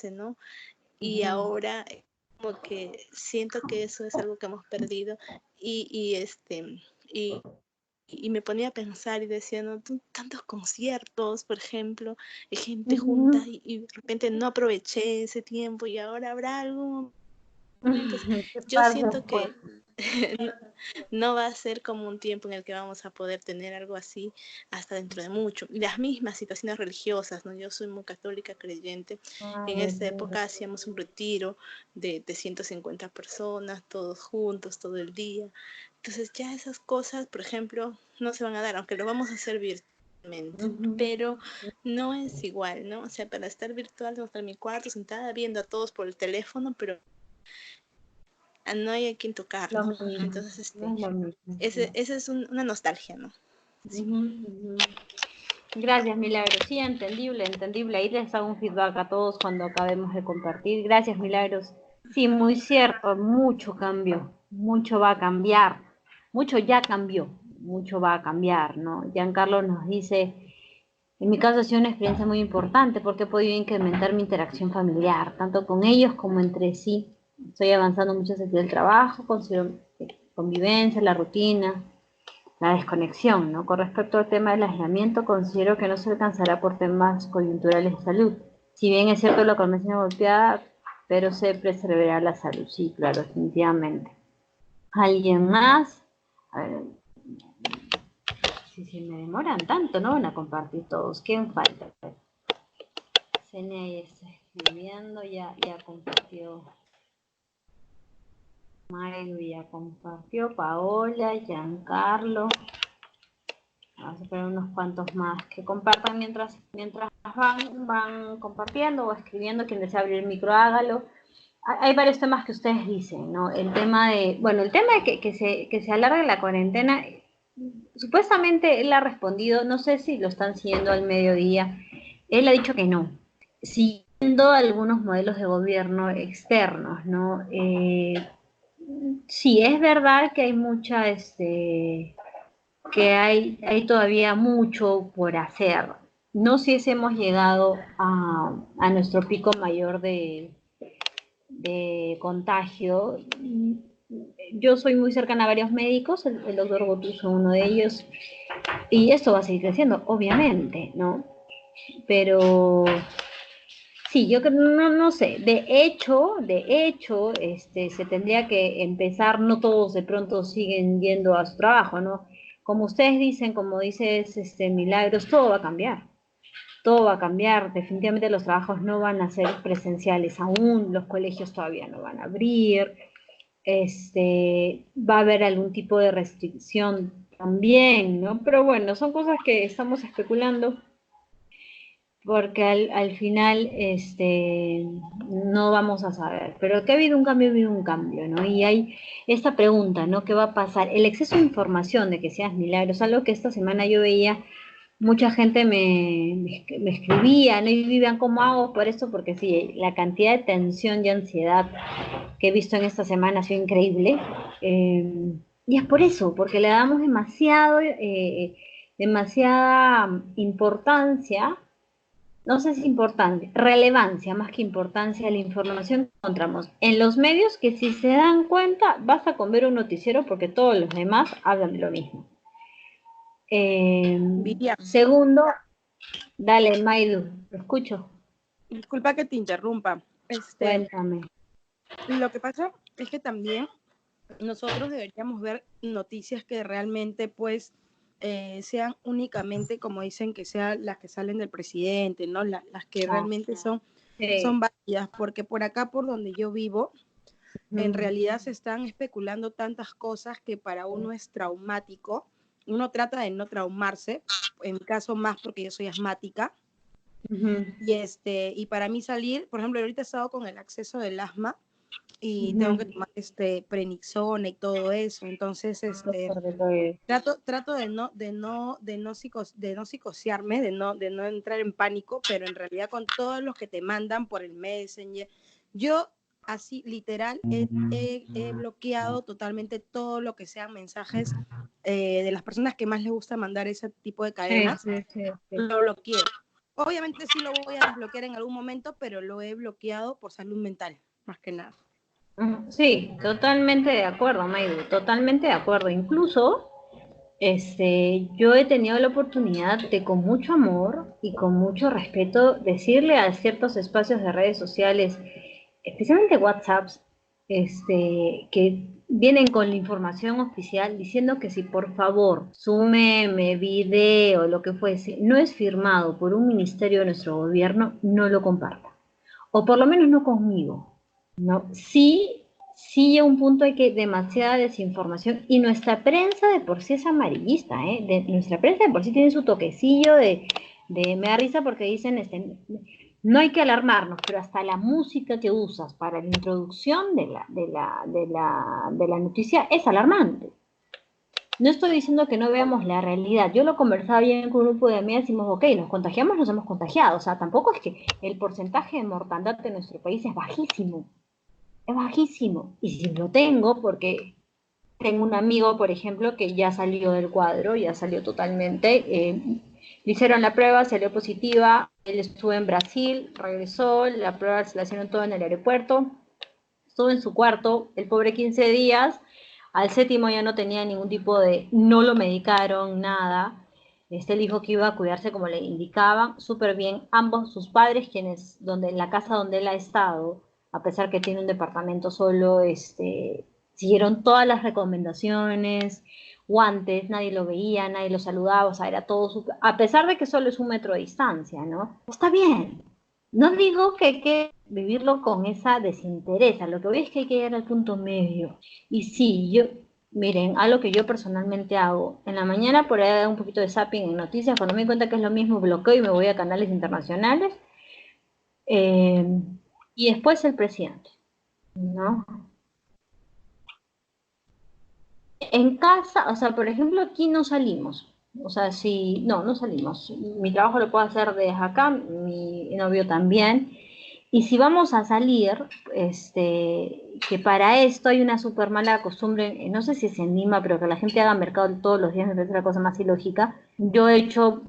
¿no? Y ahora como que siento que eso es algo que hemos perdido y, y me ponía a pensar y decía, ¿no? Tantos conciertos, por ejemplo, de gente junta y de repente no aproveché ese tiempo y ahora habrá algo. Entonces, ¿Qué yo pasa siento después? que no, no va a ser como un tiempo en el que vamos a poder tener algo así hasta dentro de mucho. Y las mismas situaciones religiosas, ¿no? Yo soy muy católica, creyente. En Ay, esta época hacíamos un retiro de 150 personas, todos juntos, todo el día. Entonces ya esas cosas, por ejemplo, no se van a dar, aunque lo vamos a hacer virtualmente. Pero no es igual, ¿no? O sea, para estar virtual, tengo que estar en mi cuarto sentada viendo a todos por el teléfono, pero no hay a quien tocar, lo ¿no? mismo, Entonces, no es lo mismo. esa es una nostalgia, ¿no? Sí. Gracias, Milagros. Sí, entendible, entendible. Ahí les hago un feedback a todos cuando acabemos de compartir. Gracias, Milagros. Sí, muy cierto, mucho cambio, mucho va a cambiar, mucho ya cambió, mucho va a cambiar, ¿no? Giancarlo nos dice, en mi caso ha sido una experiencia muy importante porque he podido incrementar mi interacción familiar, tanto con ellos como entre sí. Estoy avanzando mucho hacia el trabajo, considero convivencia, la rutina, la desconexión, ¿no? Con respecto al tema del aislamiento, considero que no se alcanzará por temas coyunturales de salud. Si bien es cierto la economía golpeada, pero se preservará la salud. Sí, claro, definitivamente. ¿Alguien más? A ver, si se me demoran tanto, no van a compartir todos. ¿Quién falta? Senia ya está escribiendo, ya compartió. Mario ya compartió, Paola, Giancarlo. Vamos a esperar unos cuantos más que compartan mientras van compartiendo o escribiendo. Quien desea abrir el micro, hágalo. Hay varios temas que ustedes dicen, ¿no? El tema de que se alargue la cuarentena, supuestamente él ha respondido, no sé si lo están siguiendo al mediodía, él ha dicho que no, siguiendo algunos modelos de gobierno externos, ¿no? Sí, es verdad que hay que hay todavía mucho por hacer. No sé si hemos llegado a nuestro pico mayor de contagio. Yo soy muy cercana a varios médicos, el doctor Gotuso es uno de ellos, y esto va a seguir creciendo, obviamente, ¿no? Pero sí, yo no sé, de hecho, se tendría que empezar, no todos de pronto siguen yendo a su trabajo, ¿no? Como ustedes dicen, como dices, Milagros, todo va a cambiar. Todo va a cambiar, definitivamente los trabajos no van a ser presenciales aún, los colegios todavía no van a abrir, va a haber algún tipo de restricción también, ¿no? Pero bueno, son cosas que estamos especulando porque al final no vamos a saber. Pero que ha habido un cambio, ¿no? Y hay esta pregunta, ¿no? ¿Qué va a pasar? El exceso de información de que seas milagros, algo que esta semana yo veía, mucha gente me escribía, ¿no? Y vivían, ¿cómo hago por esto? Porque sí, la cantidad de tensión y ansiedad que he visto en esta semana ha sido increíble. Y es por eso, porque le damos demasiada importancia, no sé si importancia, relevancia más que importancia a la información que encontramos en los medios, que si se dan cuenta, basta con ver un noticiero porque todos los demás hablan de lo mismo. Vivian, Segundo, dale, Maidu, lo escucho. disculpa que te interrumpa. Cuéntame. Lo que pasa es que también nosotros deberíamos ver noticias que realmente pues sean únicamente, como dicen, que sean las que salen del presidente, ¿no? Las que realmente son válidas, porque por acá, por donde yo vivo, en realidad se están especulando tantas cosas que para uno es traumático. Uno trata de no traumarse, en mi caso más porque yo soy asmática. Y para mí salir, por ejemplo, ahorita he estado con el acceso del asma y tengo que tomar Prenixona y todo eso. Entonces, trato de no psicosearme, de no entrar en pánico, pero en realidad con todos los que te mandan por el Messenger, yo así literal he bloqueado totalmente todo lo que sean mensajes de las personas que más les gusta mandar ese tipo de cadenas, lo bloqueé. obviamente sí lo voy a desbloquear en algún momento, pero lo he bloqueado por salud mental, más que nada. Sí, totalmente de acuerdo, Maidu, totalmente de acuerdo. Incluso, yo he tenido la oportunidad de con mucho amor y con mucho respeto decirle a ciertos espacios de redes sociales, especialmente WhatsApps, que vienen con la información oficial diciendo que si por favor su meme, video, lo que fuese, no es firmado por un ministerio de nuestro gobierno, no lo comparta. O por lo menos no conmigo. No, sí llega un punto de que demasiada desinformación y nuestra prensa de por sí es amarillista, ¿eh? Nuestra prensa de por sí tiene su toquecillo me da risa porque dicen, no hay que alarmarnos, pero hasta la música que usas para la introducción de la noticia es alarmante. No estoy diciendo que no veamos la realidad. Yo lo conversaba bien con un grupo de amigas y decimos, ok, nos contagiamos, nos hemos contagiado. O sea, tampoco es que el porcentaje de mortandad de nuestro país es bajísimo. Es bajísimo. Y si lo tengo, porque tengo un amigo, por ejemplo, que ya salió del cuadro, ya salió totalmente. Le hicieron la prueba, salió positiva. Él estuvo en Brasil, regresó, la prueba se la hicieron todo en el aeropuerto. Estuvo en su cuarto, el pobre 15 días. Al séptimo ya no tenía ningún tipo no lo medicaron, nada. Él dijo que iba a cuidarse como le indicaban, súper bien. Ambos, sus padres, en la casa donde él ha estado, a pesar que tiene un departamento solo, siguieron todas las recomendaciones, guantes, nadie lo veía, nadie lo saludaba, o sea, era todo súper, a pesar de que solo es 1 metro de distancia, ¿no? Está bien. No digo que hay que vivirlo con esa desinterés, lo que voy es que hay que llegar al punto medio. Y sí, miren, algo que yo personalmente hago, en la mañana por ahí hago un poquito de zapping en noticias, cuando me doy cuenta que es lo mismo, bloqueo y me voy a canales internacionales, eh, y después el presidente, ¿no? En casa, o sea, por ejemplo, aquí no salimos. O sea, si, no salimos. Mi trabajo lo puedo hacer desde acá, mi novio también. Y si vamos a salir, que para esto hay una súper mala costumbre, no sé si es en Lima, pero que la gente haga mercado todos los días me parece la cosa más ilógica. Yo he hecho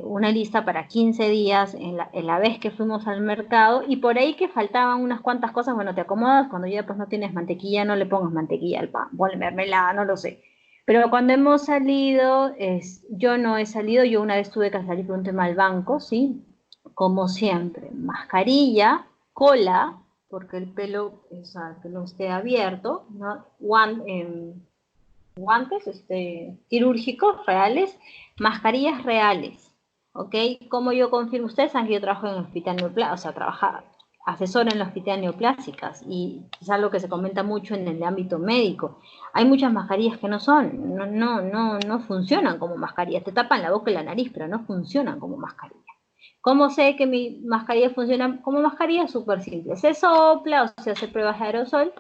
una lista para 15 días en la vez que fuimos al mercado y por ahí que faltaban unas cuantas cosas, bueno, te acomodas, cuando ya pues no tienes mantequilla, no le pongas mantequilla al pan, ponle mermelada, no lo sé. Pero cuando hemos salido, yo no he salido, yo una vez tuve que salir por un tema al banco, ¿sí? Como siempre, mascarilla, cola, porque el pelo, o sea, que no esté abierto, ¿no? Guantes quirúrgicos reales, mascarillas reales, ¿ok? Como yo confirmo, ustedes saben que yo trabajo en el hospital neoplásicas, o sea, asesor en el hospital neoplásicas, y es algo que se comenta mucho en el ámbito médico. Hay muchas mascarillas que no funcionan como mascarillas, te tapan la boca y la nariz, pero no funcionan como mascarillas. ¿Cómo sé que mi mascarilla funciona como mascarilla? Súper simple. Se sopla o se hace pruebas de aerosol.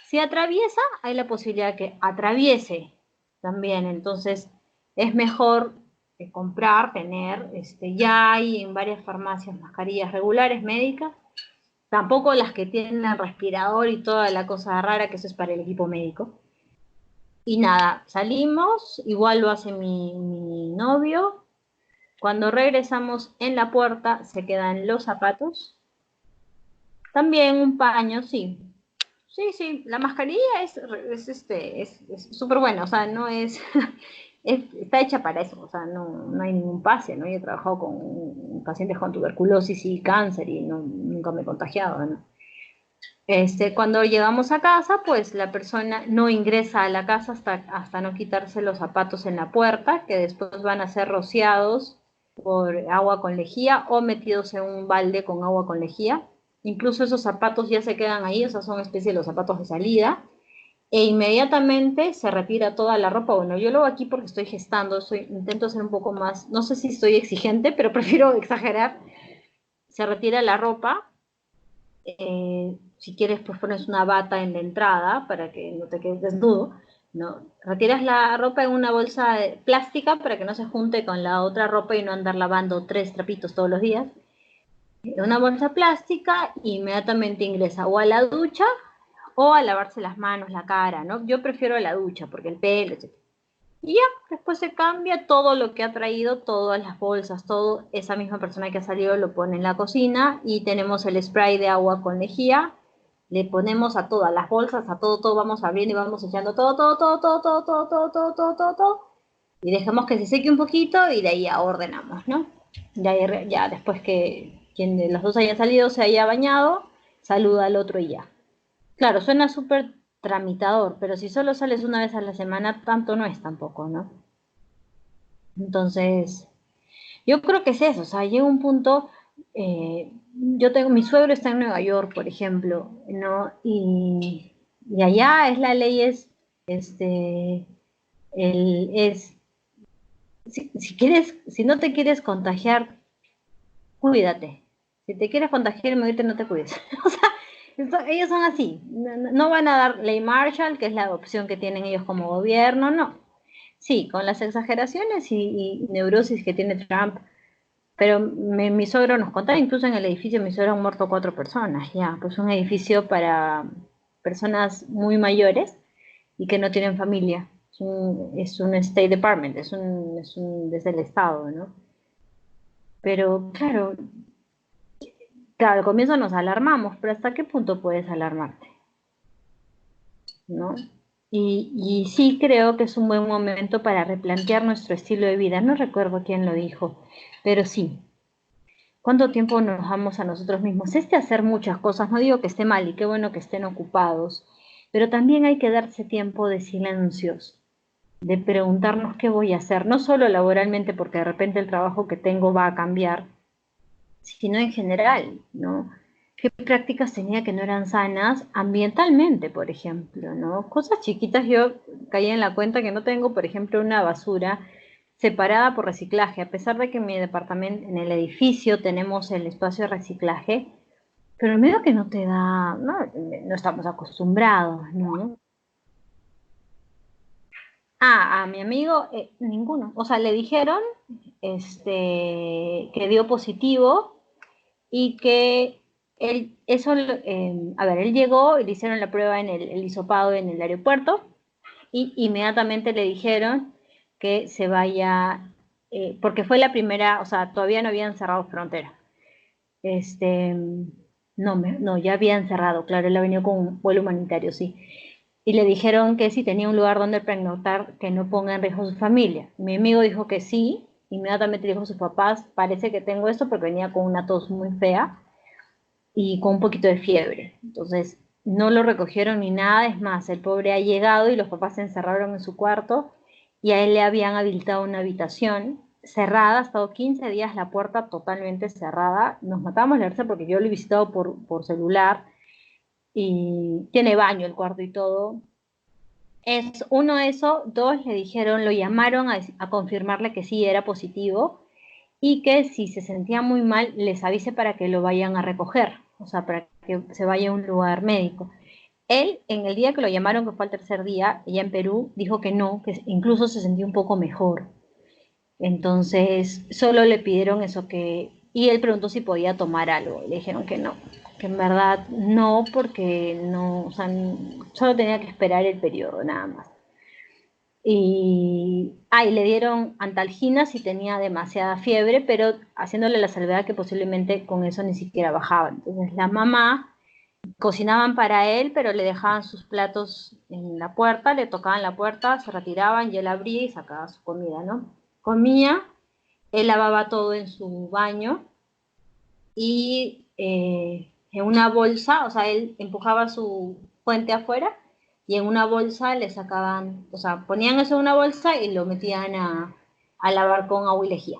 Si atraviesa, hay la posibilidad que atraviese también. Entonces, es mejor comprar, tener, ya hay en varias farmacias mascarillas regulares, médicas. Tampoco las que tienen respirador y toda la cosa rara, que eso es para el equipo médico. Y nada, salimos, igual lo hace mi novio. Cuando regresamos en la puerta se quedan los zapatos. También un paño, sí. Sí, la mascarilla es súper buena, o sea, no es, está hecha para eso, o sea, no hay ningún pase, ¿no? Yo he trabajado con pacientes con tuberculosis y cáncer y nunca me he contagiado, ¿no? Cuando llegamos a casa, pues la persona no ingresa a la casa hasta no quitarse los zapatos en la puerta, que después van a ser rociados por agua con lejía o metidos en un balde con agua con lejía. Incluso esos zapatos ya se quedan ahí, o sea, son especie de los zapatos de salida. E inmediatamente se retira toda la ropa. Bueno, yo lo hago aquí porque estoy gestando, intento ser un poco más, no sé si estoy exigente, pero prefiero exagerar. Se retira la ropa. Si quieres, pues pones una bata en la entrada para que no te quedes desnudo, ¿no? Retiras la ropa en una bolsa plástica para que no se junte con la otra ropa y no andar lavando 3 trapitos todos los días. En una bolsa plástica, inmediatamente ingresa o a la ducha o a lavarse las manos, la cara, ¿no? Yo prefiero la ducha porque el pelo, etc. Y ya, después se cambia todo lo que ha traído, todas las bolsas, todo, esa misma persona que ha salido lo pone en la cocina y tenemos el spray de agua con lejía, le ponemos a todas las bolsas, a todo, todo, vamos abriendo y vamos echando todo, todo, todo, todo, todo, todo, todo, todo, todo, todo, todo, y dejamos que se seque un poquito y de ahí ya ordenamos, ¿no? Ya después que quien de los dos haya salido se haya bañado, saluda al otro y ya. Claro, suena súper tramitador, pero si solo sales una vez a la semana, tanto no es tampoco, ¿no? Entonces, yo creo que es eso, o sea, llega un punto, mi suegro está en Nueva York, por ejemplo, ¿no? Y allá es la ley este, es, si no te quieres contagiar, cuídate. Si te quieres contagiar y morirte, no te cuides. O sea, ellos son así. No van a dar ley Marshall, que es la opción que tienen ellos como gobierno, no. Sí, con las exageraciones y neurosis que tiene Trump, pero mi suegro nos contaba, incluso en el edificio, mi suegro han muerto 4 personas, ya, pues un edificio para personas muy mayores y que no tienen familia. Es un State Department, desde el Estado, ¿no? Pero claro, al comienzo nos alarmamos, pero ¿hasta qué punto puedes alarmarte? ¿No? Y sí creo que es un buen momento para replantear nuestro estilo de vida. No recuerdo quién lo dijo, pero sí. ¿Cuánto tiempo nos damos a nosotros mismos? Hacer muchas cosas, no digo que esté mal y qué bueno que estén ocupados, pero también hay que darse tiempo de silencios, de preguntarnos qué voy a hacer, no solo laboralmente porque de repente el trabajo que tengo va a cambiar, sino en general, ¿no? ¿Qué prácticas tenía que no eran sanas ambientalmente, por ejemplo, ¿no? Cosas chiquitas, yo caí en la cuenta que no tengo, por ejemplo, una basura separada por reciclaje, a pesar de que en mi departamento, en el edificio, tenemos el espacio de reciclaje, pero medio que no te da, no estamos acostumbrados, ¿no? A mi amigo, ninguno. O sea, le dijeron que dio positivo y que a ver, él llegó y le hicieron la prueba en el hisopado en el aeropuerto y inmediatamente le dijeron que se vaya, porque fue la primera, o sea, todavía no habían cerrado frontera. Este, no, ya habían cerrado, claro, él ha venido con un vuelo humanitario, sí. Y le dijeron que si tenía un lugar donde pernoctar, que no ponga en riesgo a su familia. Mi amigo dijo que sí, inmediatamente dijo a sus papás, parece que tengo esto porque venía con una tos muy fea y con un poquito de fiebre. Entonces, no lo recogieron ni nada, es más, el pobre ha llegado y los papás se encerraron en su cuarto y a él le habían habilitado una habitación cerrada, ha estado 15 días la puerta totalmente cerrada. Nos matábamos de risa porque yo lo he visitado por celular y tiene baño el cuarto y todo. Es uno eso, dos le dijeron, lo llamaron a confirmarle que sí era positivo y que si se sentía muy mal les avise para que lo vayan a recoger, o sea, para que se vaya a un lugar médico. Él, en el día que lo llamaron, que fue el tercer día, ella en Perú, dijo que no, que incluso se sentía un poco mejor. Entonces, solo le pidieron eso y él preguntó si podía tomar algo. Le dijeron que no, que en verdad no, porque no, o sea, solo tenía que esperar el periodo, nada más. Y le dieron antalgina si tenía demasiada fiebre, pero haciéndole la salvedad que posiblemente con eso ni siquiera bajaba. Entonces la mamá cocinaban para él, pero le dejaban sus platos en la puerta, le tocaban la puerta, se retiraban y él abría y sacaba su comida, ¿no? Comía, él lavaba todo en su baño y en una bolsa, o sea, él empujaba su fuente afuera y en una bolsa le sacaban, o sea, ponían eso en una bolsa y lo metían a lavar con agua y lejía.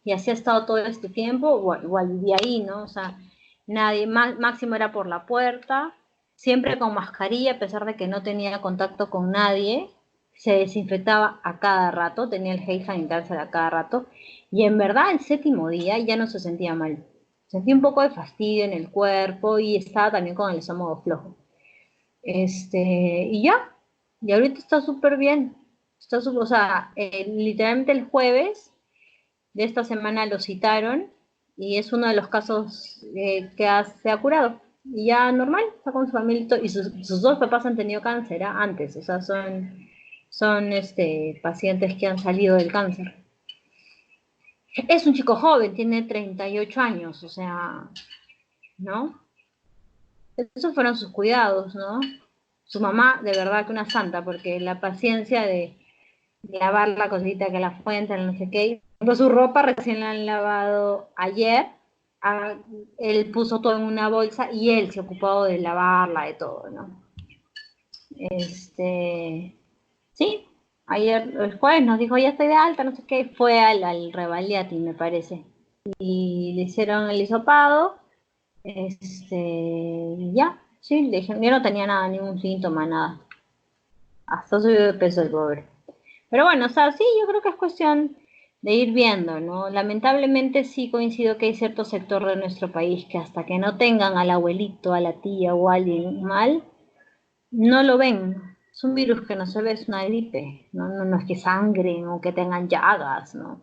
Y así ha estado todo este tiempo, igual vivía ahí, ¿no? O sea, nadie, máximo era por la puerta, siempre con mascarilla, a pesar de que no tenía contacto con nadie, se desinfectaba a cada rato, tenía el gel sanitizer a cada rato, y en verdad el séptimo día ya no se sentía mal. Sentía un poco de fastidio en el cuerpo y estaba también con el estómago flojo. Y ya, y ahorita está súper bien. O sea, literalmente el jueves de esta semana lo citaron y es uno de los casos se ha curado. Y ya normal, está con su familia y sus dos papás han tenido cáncer antes, o sea, son pacientes que han salido del cáncer. Es un chico joven, tiene 38 años, o sea, ¿no? Esos fueron sus cuidados, ¿no? Su mamá, de verdad que una santa, porque la paciencia de lavar la cosita que la fuente, no sé qué. Su ropa recién la han lavado ayer. Ah, él puso todo en una bolsa y él se ha ocupado de lavarla, de todo, ¿no? Sí, ayer, el jueves nos dijo, ya estoy de alta, no sé qué, fue al Revaliati, me parece. Y le hicieron el hisopado, ya, sí, le dijeron, yo no tenía nada, ningún síntoma, nada. Hasta subió de peso el pobre. Pero bueno, o sea, sí, yo creo que es cuestión de ir viendo, ¿no? Lamentablemente sí coincido que hay cierto sector de nuestro país que hasta que no tengan al abuelito, a la tía o a alguien mal, no lo ven. Es un virus que no se ve, es una gripe, ¿no? No es que sangren o que tengan llagas, ¿no?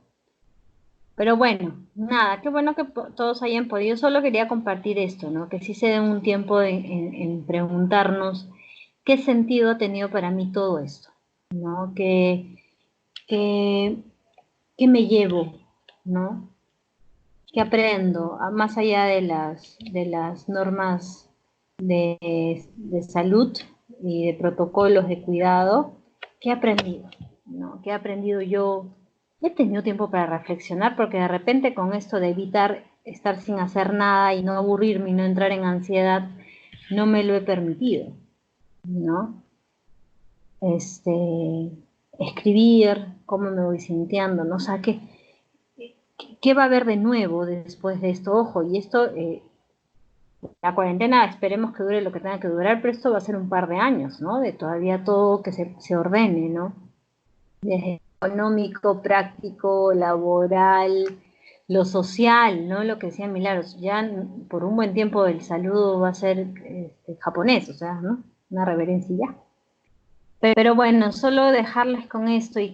Pero bueno, nada, qué bueno que todos hayan podido. Solo quería compartir esto, ¿no? Que sí se den un tiempo en preguntarnos qué sentido ha tenido para mí todo esto, ¿no? Que, ¿qué me llevo, ¿no? ¿Qué aprendo? Más allá de las normas de salud y de protocolos de cuidado, ¿qué he aprendido? ¿No? ¿Qué he aprendido yo? He tenido tiempo para reflexionar porque de repente con esto de evitar estar sin hacer nada y no aburrirme y no entrar en ansiedad, no me lo he permitido, ¿no? Escribir, cómo me voy sintiendo, ¿no? O sea, ¿qué va a haber de nuevo después de esto? Ojo, y esto, la cuarentena esperemos que dure lo que tenga que durar, pero esto va a ser un par de años, ¿no? De todavía todo que se ordene, ¿no? Desde económico, práctico, laboral, lo social, ¿no? Lo que decía Milagros, ya por un buen tiempo el saludo va a ser japonés, o sea, ¿no? Una reverencia ya. Pero bueno, solo dejarles con esto y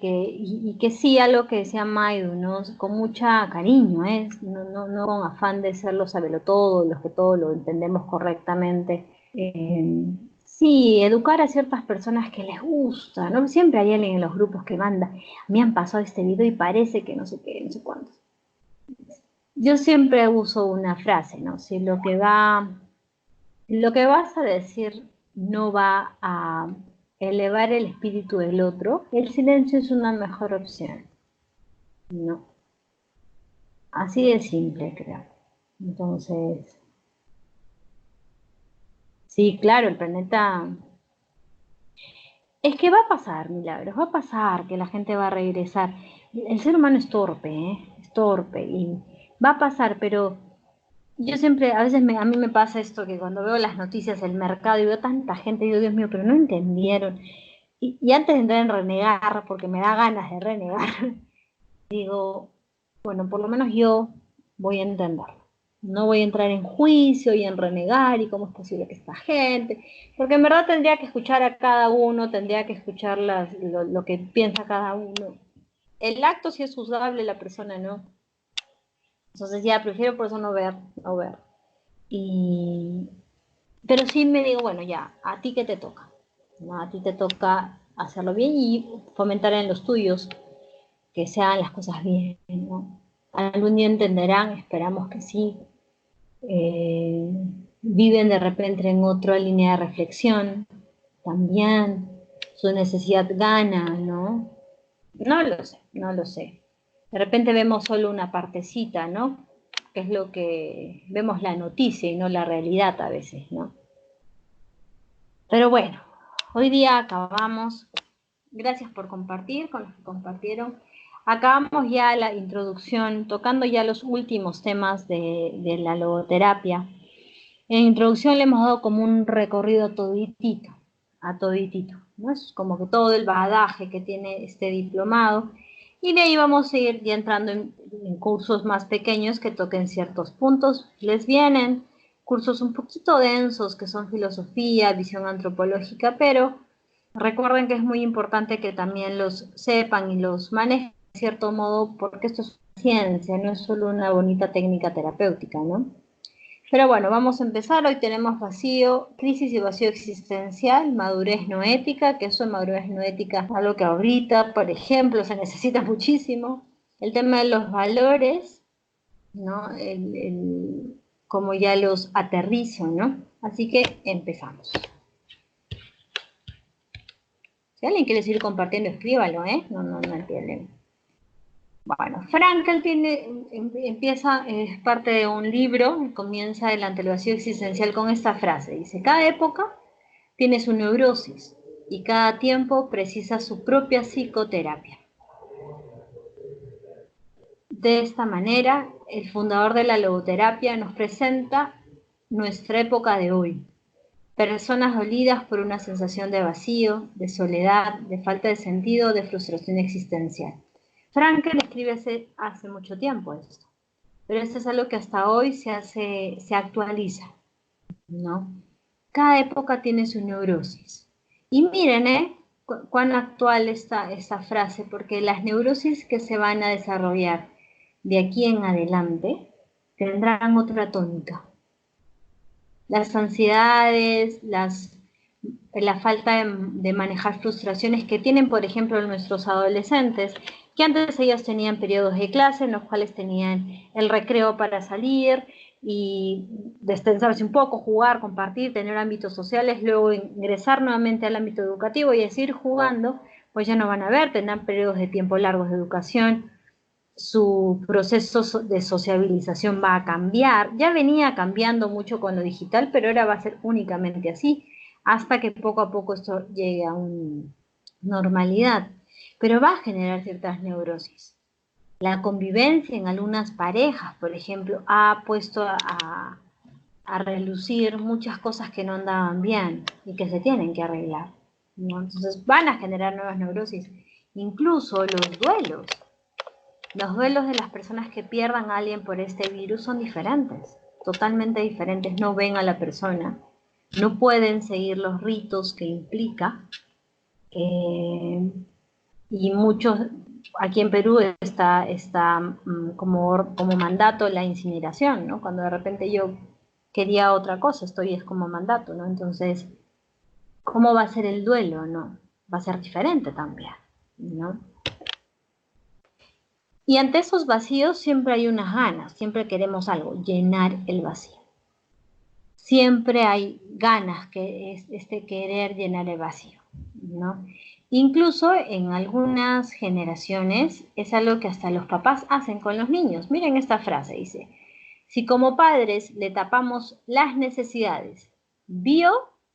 que sí, algo que decía Maidu, ¿no? Con mucha cariño, ¿eh? No con afán de ser los sabelotodos, los que todo lo entendemos correctamente. Sí, educar a ciertas personas que les gusta, ¿no? Siempre hay alguien en los grupos que manda, me han pasado este video y parece que no sé qué, no sé cuántos. Yo siempre uso una frase, ¿no? Si lo que vas a decir no va a elevar el espíritu del otro, el silencio es una mejor opción. No. Así de simple, creo. Entonces, sí, claro, el planeta... Es que va a pasar, Milagros, va a pasar que la gente va a regresar. El ser humano es torpe, ¿eh? Es torpe y va a pasar, pero yo siempre, a veces a mí me pasa esto que cuando veo las noticias del mercado y veo tanta gente, digo, Dios mío, pero no entendieron. Y antes de entrar en renegar, porque me da ganas de renegar, digo, bueno, por lo menos yo voy a entenderlo. No voy a entrar en juicio y en renegar y cómo es posible que esta gente, porque en verdad tendría que escuchar a cada uno, tendría que escuchar lo que piensa cada uno. El acto sí es juzgable, la persona no. Entonces ya prefiero por eso no ver, no ver. Y, pero sí me digo, bueno, ya, ¿a ti qué te toca? ¿No? A ti te toca hacerlo bien y fomentar en los tuyos que se hagan las cosas bien, ¿no? Algún día entenderán, esperamos que sí. Eh, Viven de repente en otra línea de reflexión, también su necesidad gana, ¿no? No lo sé, no lo sé. De repente vemos solo una partecita, ¿no? Que es lo que vemos la noticia y no la realidad a veces, ¿no? Pero bueno, hoy día acabamos. Gracias por compartir con los que compartieron. Acabamos ya la introducción, tocando ya los últimos temas de la logoterapia. En introducción le hemos dado como un recorrido a toditito, ¿no? Es como que todo el bagaje que tiene este diplomado. Y de ahí vamos a ir ya entrando en cursos más pequeños que toquen ciertos puntos. Les vienen cursos un poquito densos que son filosofía, visión antropológica, pero recuerden que es muy importante que también los sepan y los manejen de cierto modo porque esto es ciencia, no es solo una bonita técnica terapéutica, ¿no? Pero bueno, vamos a empezar. Hoy tenemos vacío, crisis y vacío existencial, madurez no ética, que eso de madurez no ética es algo que ahorita, por ejemplo, se necesita muchísimo. El tema de los valores, ¿no? Como ya los aterrizo, ¿no? Así que empezamos. Si alguien quiere seguir compartiendo, escríbalo, ¿eh? No entienden. Bueno, Frankl empieza, es parte de un libro, comienza el ante el vacío existencial con esta frase. Dice, cada época tiene su neurosis y cada tiempo precisa su propia psicoterapia. De esta manera, el fundador de la logoterapia nos presenta nuestra época de hoy. Personas dolidas por una sensación de vacío, de soledad, de falta de sentido, de frustración existencial. Frankl escribe hace mucho tiempo esto, pero esto es algo que hasta hoy se actualiza, ¿no? Cada época tiene su neurosis. Y miren, cuán actual está esta frase, porque las neurosis que se van a desarrollar de aquí en adelante tendrán otra tónica. Las ansiedades, la falta de manejar frustraciones que tienen, por ejemplo, nuestros adolescentes, que antes ellos tenían periodos de clase en los cuales tenían el recreo para salir y destensarse un poco, jugar, compartir, tener ámbitos sociales, luego ingresar nuevamente al ámbito educativo y seguir jugando, pues ya no van a ver, tendrán periodos de tiempo largos de educación, su proceso de sociabilización va a cambiar. Ya venía cambiando mucho con lo digital, pero ahora va a ser únicamente así, hasta que poco a poco esto llegue a una normalidad. Pero va a generar ciertas neurosis. La convivencia en algunas parejas, por ejemplo, ha puesto a relucir muchas cosas que no andaban bien y que se tienen que arreglar, ¿no? Entonces van a generar nuevas neurosis. Incluso los duelos. Los duelos de las personas que pierdan a alguien por este virus son diferentes, totalmente diferentes. No ven a la persona, no pueden seguir los ritos que implica. Y muchos, aquí en Perú está como mandato la incineración, ¿no? Cuando de repente yo quería otra cosa, es como mandato, ¿no? Entonces, ¿cómo va a ser el duelo, no? Va a ser diferente también, ¿no? Y ante esos vacíos siempre hay unas ganas, siempre queremos algo, llenar el vacío. Siempre hay ganas, que es este querer llenar el vacío, ¿no? Incluso en algunas generaciones es algo que hasta los papás hacen con los niños. Miren esta frase, dice, si como padres le tapamos las necesidades bio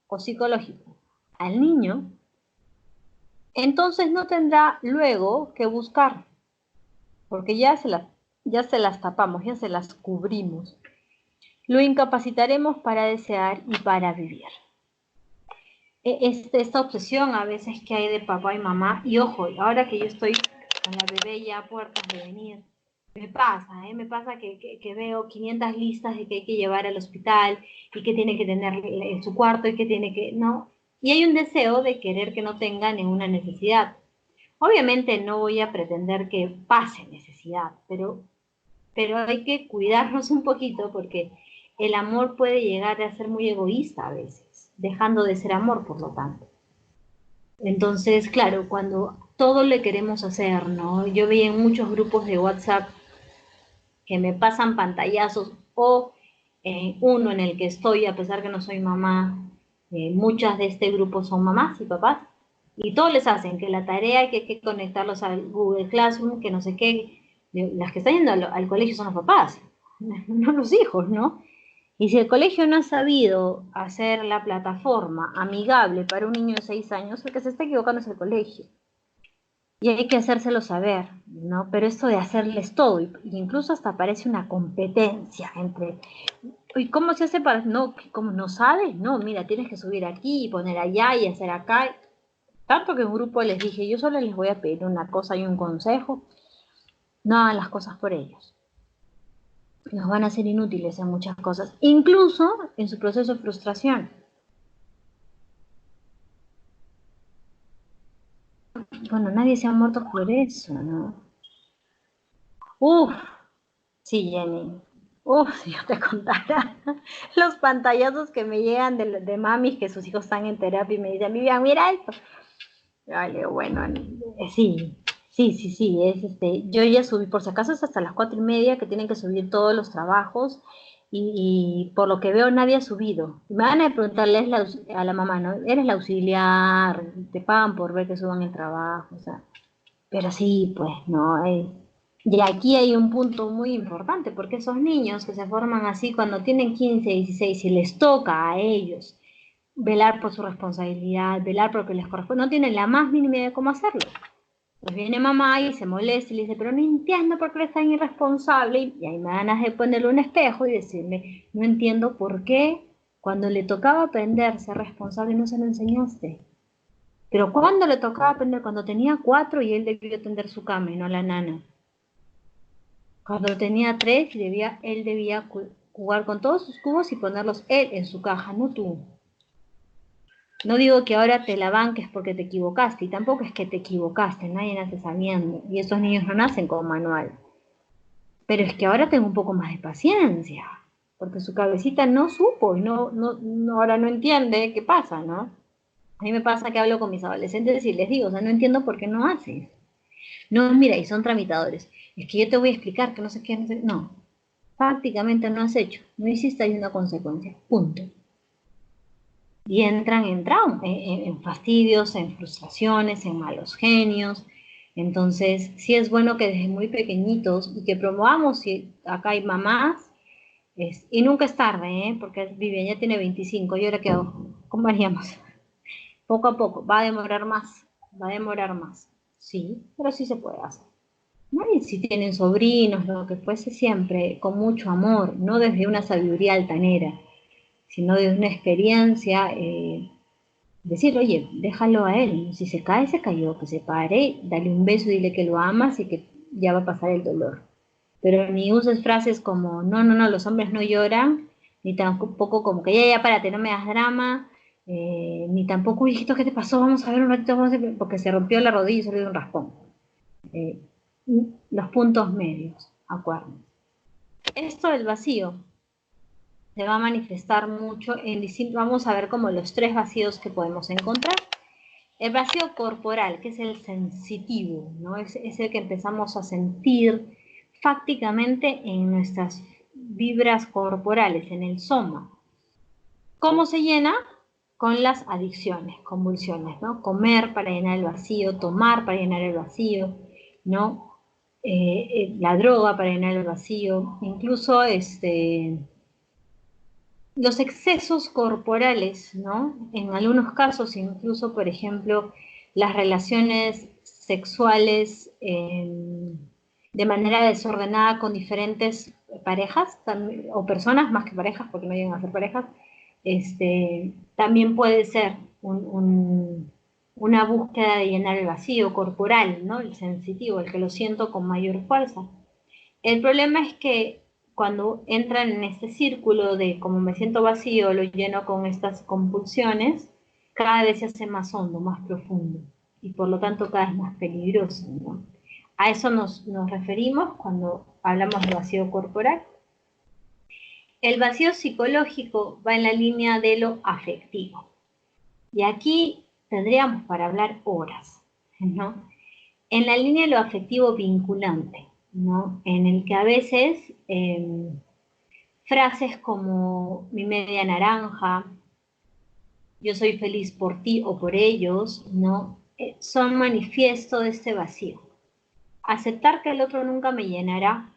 o psicológico al niño, entonces no tendrá luego que buscar, porque ya se las tapamos, ya se las cubrimos. Lo incapacitaremos para desear y para vivir. Esta obsesión a veces que hay de papá y mamá, y ojo, ahora que yo estoy con la bebé ya a puertas de venir, me pasa que veo 500 listas de que hay que llevar al hospital y que tiene que tener en su cuarto y que tiene que, no, y hay un deseo de querer que no tenga ninguna necesidad. Obviamente no voy a pretender que pase necesidad, pero hay que cuidarnos un poquito porque el amor puede llegar a ser muy egoísta a veces, dejando de ser amor, por lo tanto. Entonces, claro, cuando todo le queremos hacer, ¿no? Yo veía en muchos grupos de WhatsApp que me pasan pantallazos o uno en el que estoy, a pesar que no soy mamá, muchas de este grupo son mamás y papás, y todos les hacen que la tarea que hay que conectarlos al Google Classroom, que no sé qué, las que están yendo al colegio son los papás, no los hijos, ¿no? Y si el colegio no ha sabido hacer la plataforma amigable para un niño de 6 años, el que se está equivocando es el colegio. Y hay que hacérselo saber, ¿no? Pero esto de hacerles todo, incluso hasta parece una competencia entre, ¿y cómo se hace para, no, cómo no sabes? No, mira, tienes que subir aquí y poner allá y hacer acá. Tanto que en un grupo les dije, yo solo les voy a pedir una cosa y un consejo, no hagan las cosas por ellos. Nos van a ser inútiles en muchas cosas, incluso en su proceso de frustración. Bueno, nadie se ha muerto por eso, ¿no? Uf, sí, Jenny. Si yo te contara los pantallazos que me llegan de mamis que sus hijos están en terapia y me dicen, Vivian, mira esto. Vale, bueno, sí, yo ya subí, por si acaso es hasta las 4:30 que tienen que subir todos los trabajos y por lo que veo nadie ha subido. Me van a preguntarle a la mamá, ¿no? Eres la auxiliar, te pagan por ver que suban el trabajo, o sea, pero sí, pues, no, y aquí hay un punto muy importante, porque esos niños que se forman así cuando tienen 15, 16, y les toca a ellos velar por su responsabilidad, velar por lo que les corresponde, no tienen la más mínima idea de cómo hacerlo. Pues viene mamá y se molesta y le dice, pero no entiendo por qué eres tan irresponsable, y ahí me dan ganas de ponerle un espejo y decirle, no entiendo por qué cuando le tocaba aprender a ser responsable no se lo enseñaste. Pero cuando le tocaba aprender, cuando tenía 4 y él debió tender su cama y no la nana. Cuando tenía 3, él debía jugar con todos sus cubos y ponerlos él en su caja, no tú. No digo que ahora te la banques porque te equivocaste, y tampoco es que te equivocaste, nadie nace sabiendo, y estos niños no nacen con manual. Pero es que ahora tengo un poco más de paciencia, porque su cabecita no supo y ahora no entiende qué pasa, ¿no? A mí me pasa que hablo con mis adolescentes y les digo, o sea, no entiendo por qué no haces. No, mira, y son tramitadores. Es que yo te voy a explicar que no sé qué, no sé. No, prácticamente no has hecho. No hiciste, hay una consecuencia. Punto. Y entran en trauma, en fastidios, en frustraciones, en malos genios. Entonces, sí es bueno que desde muy pequeñitos y que promovamos, si acá hay mamás, y nunca es tarde, porque Vivian ya tiene 25, ¿y ahora qué hago? ¿Cómo haríamos? Poco a poco, va a demorar más. Sí, pero sí se puede hacer. ¿No? Y si tienen sobrinos, lo que fuese, siempre con mucho amor, no desde una sabiduría altanera, sino desde una experiencia, decir, oye, déjalo a él, si se cae, se cayó, que se pare, dale un beso, dile que lo amas y que ya va a pasar el dolor. Pero ni uses frases como, no, los hombres no lloran, ni tampoco como que ya, párate, no me das drama, ni tampoco, hijito, ¿qué te pasó? Vamos a ver un ratito, porque se rompió la rodilla y se le dio un raspón. Eh, los puntos medios, acuerdo. Esto del vacío se va a manifestar mucho en distintos, vamos a ver como los 3 vacíos que podemos encontrar. El vacío corporal, que es el sensitivo, ¿no? Es el que empezamos a sentir fácticamente en nuestras vibras corporales, en el soma. ¿Cómo se llena? Con las adicciones, convulsiones, ¿no? Comer para llenar el vacío, tomar para llenar el vacío, ¿no? La droga para llenar el vacío, incluso los excesos corporales, ¿no? En algunos casos, incluso, por ejemplo, las relaciones sexuales de manera desordenada con diferentes parejas, o personas más que parejas, porque no llegan a ser parejas, también puede ser una búsqueda de llenar el vacío corporal, ¿no? El sensitivo, el que lo siento con mayor fuerza. El problema es que cuando entran en este círculo de como me siento vacío, lo lleno con estas compulsiones, cada vez se hace más hondo, más profundo, y por lo tanto cada vez más peligroso, ¿no? A eso nos referimos cuando hablamos de vacío corporal. El vacío psicológico va en la línea de lo afectivo. Y aquí tendríamos para hablar horas, ¿no? En la línea de lo afectivo vinculante, ¿no? En el que a veces frases como mi media naranja, yo soy feliz por ti o por ellos, ¿no? Son manifiesto de este vacío. Aceptar que el otro nunca me llenará,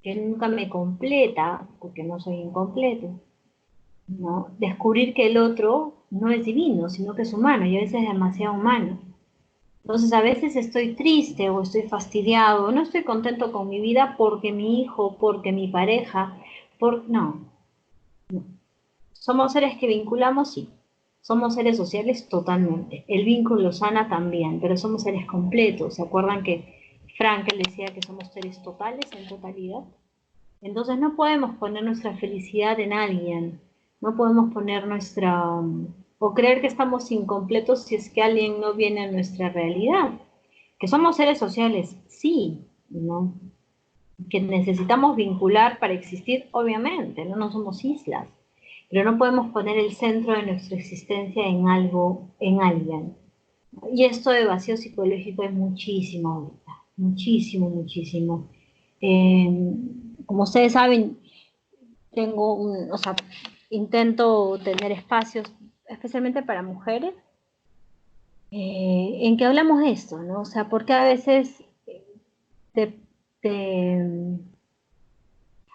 que nunca me completa, porque no soy incompleto, ¿no? Descubrir que el otro no es divino, sino que es humano, y a veces es demasiado humano. Entonces a veces estoy triste o estoy fastidiado, o no estoy contento con mi vida porque mi hijo, porque mi pareja, no. Somos seres que vinculamos, sí. Somos seres sociales totalmente. El vínculo sana también, pero somos seres completos. ¿Se acuerdan que Frankel decía que somos seres totales en totalidad? Entonces no podemos poner nuestra felicidad en alguien, no podemos poner o creer que estamos incompletos si es que alguien no viene a nuestra realidad. Que somos seres sociales, sí, ¿no? que necesitamos vincular para existir, obviamente, no somos islas, pero no podemos poner el centro de nuestra existencia en algo, en alguien. Y esto de vacío psicológico es muchísimo ahorita, muchísimo, muchísimo. Como ustedes saben, o sea, intento tener espacios, especialmente para mujeres, en que hablamos de esto, ¿no? O sea, porque a veces te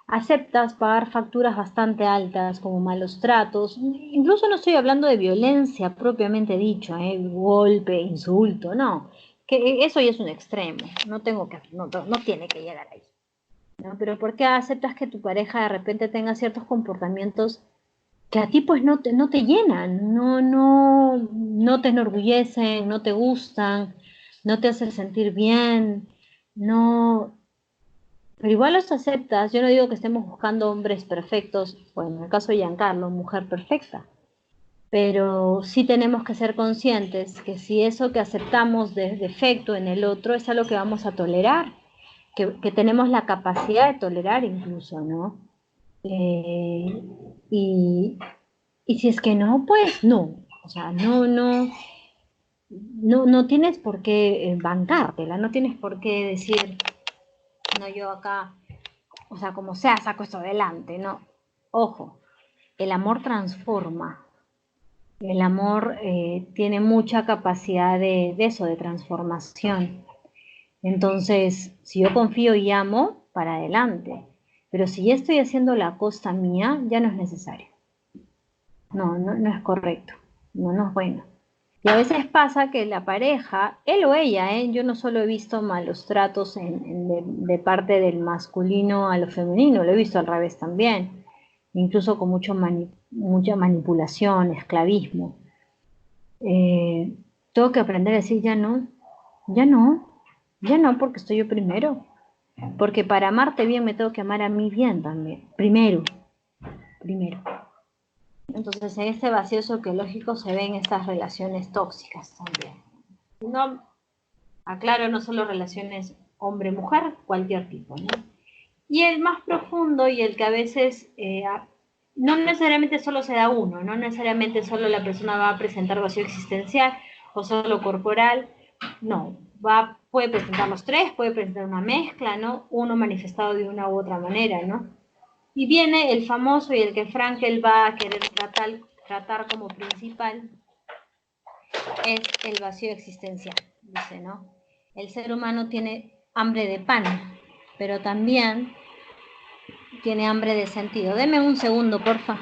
aceptas pagar facturas bastante altas como malos tratos, incluso no estoy hablando de violencia propiamente dicho, golpe, insulto, no, que eso ya es un extremo, no tiene que llegar ahí, ¿no? Pero ¿por qué aceptas que tu pareja de repente tenga ciertos comportamientos que a ti pues no te llenan, no te enorgullecen, no te gustan, no te hacen sentir bien, no, pero igual los aceptas? Yo no digo que estemos buscando hombres perfectos, o en el caso de Giancarlo, mujer perfecta, pero sí tenemos que ser conscientes que si eso que aceptamos de defecto en el otro es algo que vamos a tolerar, que tenemos la capacidad de tolerar incluso, ¿no? Y si es que no, pues no. O sea, no tienes por qué bancártela, no tienes por qué decir, no, yo acá, o sea, como sea, saco esto adelante, ¿no? Ojo, el amor transforma. El amor tiene mucha capacidad de eso, de transformación. Entonces, si yo confío y amo, para adelante. Pero si ya estoy haciendo la costa mía, ya no es necesario. No es correcto. No es bueno. Y a veces pasa que la pareja, él o ella, yo no solo he visto malos tratos de parte del masculino a lo femenino, lo he visto al revés también, incluso con mucha manipulación, esclavismo. Tengo que aprender a decir ya no, porque estoy yo primero. Porque para amarte bien me tengo que amar a mí bien también, primero. Entonces, en este vacío psicológico se ven estas relaciones tóxicas también. No, aclaro, no solo relaciones hombre-mujer, cualquier tipo, ¿no? Y el más profundo y el que a veces no necesariamente solo se da uno, no necesariamente solo la persona va a presentar vacío existencial o solo corporal, no, puede presentar los tres, puede presentar una mezcla, ¿no? Uno manifestado de una u otra manera, ¿no? Y viene el famoso y el que Frankel va a querer tratar como principal, es el vacío existencial, dice, ¿no? El ser humano tiene hambre de pan, pero también tiene hambre de sentido. Deme un segundo, porfa.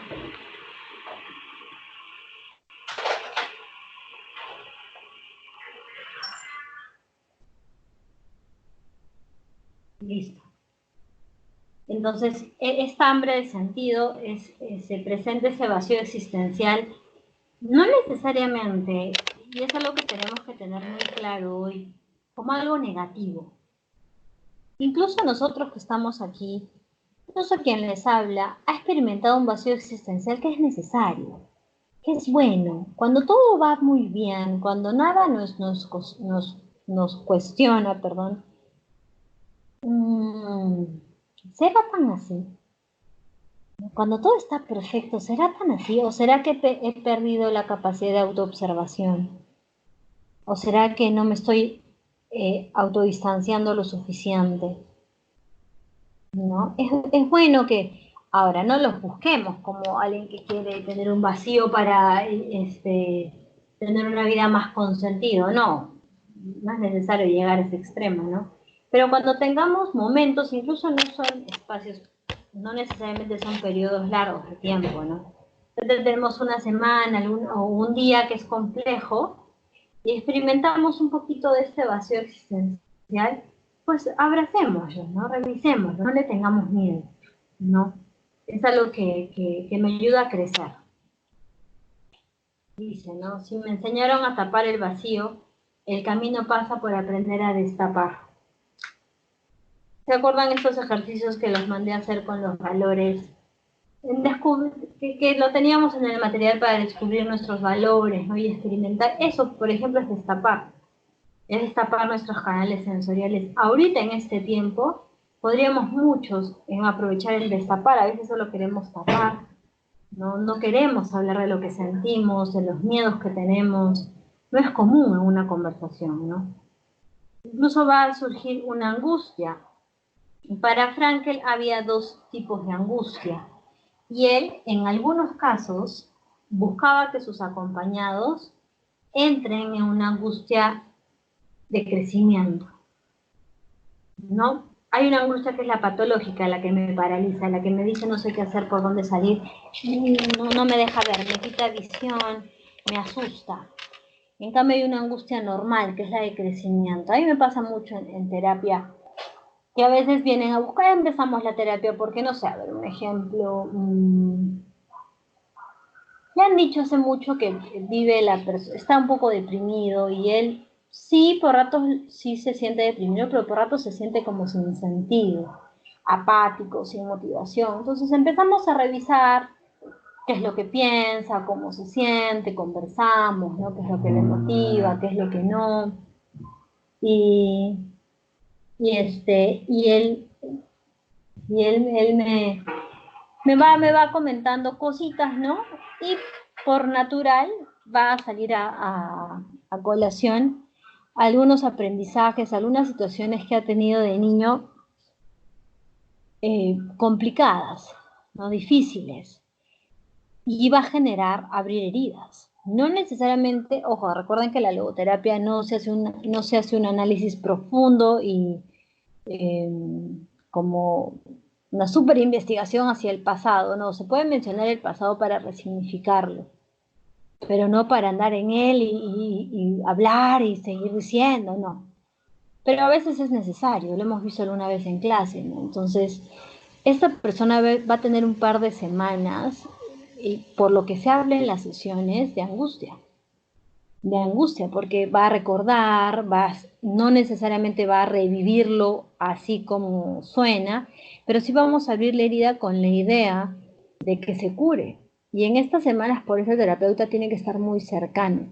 Listo. Entonces, esta hambre de sentido se presenta ese vacío existencial, no necesariamente, y es algo que tenemos que tener muy claro hoy, como algo negativo. Incluso nosotros que estamos aquí, incluso quien les habla, ha experimentado un vacío existencial que es necesario, que es bueno. Cuando todo va muy bien, cuando nada nos cuestiona, perdón, ¿será tan así? Cuando todo está perfecto, ¿será tan así? ¿O será que he perdido la capacidad de autoobservación? ¿O será que no me estoy autodistanciando lo suficiente? ¿No? Es bueno que ahora no los busquemos como alguien que quiere tener un vacío para tener una vida más consentido. No es necesario llegar a ese extremo, ¿no? Pero cuando tengamos momentos, incluso no son espacios, no necesariamente son periodos largos de tiempo, ¿no? Entonces tenemos una semana o un día que es complejo y experimentamos un poquito de este vacío existencial, pues abracémoslo, ¿no? Revisémoslo, no le tengamos miedo, ¿no? Es algo que me ayuda a crecer. Dice, ¿no? Si me enseñaron a tapar el vacío, el camino pasa por aprender a destapar. ¿Se acuerdan estos ejercicios que los mandé a hacer con los valores? Que lo teníamos en el material para descubrir nuestros valores, ¿no? Y experimentar. Eso, por ejemplo, es destapar nuestros canales sensoriales ahorita en este tiempo podríamos muchos aprovechar el destapar, a veces solo queremos tapar, no queremos hablar de lo que sentimos, de los miedos que tenemos, no es común en una conversación, ¿no? Incluso va a surgir una angustia. Para Frankl había dos tipos de angustia y él, en algunos casos, buscaba que sus acompañados entren en una angustia de crecimiento, ¿no? Hay una angustia que es la patológica, la que me paraliza, la que me dice no sé qué hacer, por dónde salir, no me deja ver, me quita visión, me asusta. En cambio hay una angustia normal, que es la de crecimiento. A mí me pasa mucho en terapia, que a veces vienen a buscar, empezamos la terapia, porque no sé, a ver, un ejemplo, le han dicho hace mucho que vive está un poco deprimido y él sí, por ratos sí se siente deprimido, pero por ratos se siente como sin sentido, apático, sin motivación. Entonces empezamos a revisar qué es lo que piensa, cómo se siente, conversamos, ¿no? Qué es lo que le motiva, qué es lo que no. Y, y él me va comentando cositas, ¿no? Y por natural va a salir a colación algunos aprendizajes, algunas situaciones que ha tenido de niño complicadas, ¿no? Difíciles. Y va a generar abrir heridas. No necesariamente, ojo, recuerden que la logoterapia no se hace un análisis profundo y eh, como una super investigación hacia el pasado, no, se puede mencionar el pasado para resignificarlo, pero no para andar en él y hablar y seguir diciendo, no. Pero a veces es necesario, lo hemos visto alguna vez en clase, ¿no? Entonces, esta persona va a tener un par de semanas, y por lo que se habla en las sesiones, de angustia, porque va a recordar, no necesariamente va a revivirlo así como suena, pero sí vamos a abrir la herida con la idea de que se cure. Y en estas semanas, por eso el terapeuta tiene que estar muy cercano,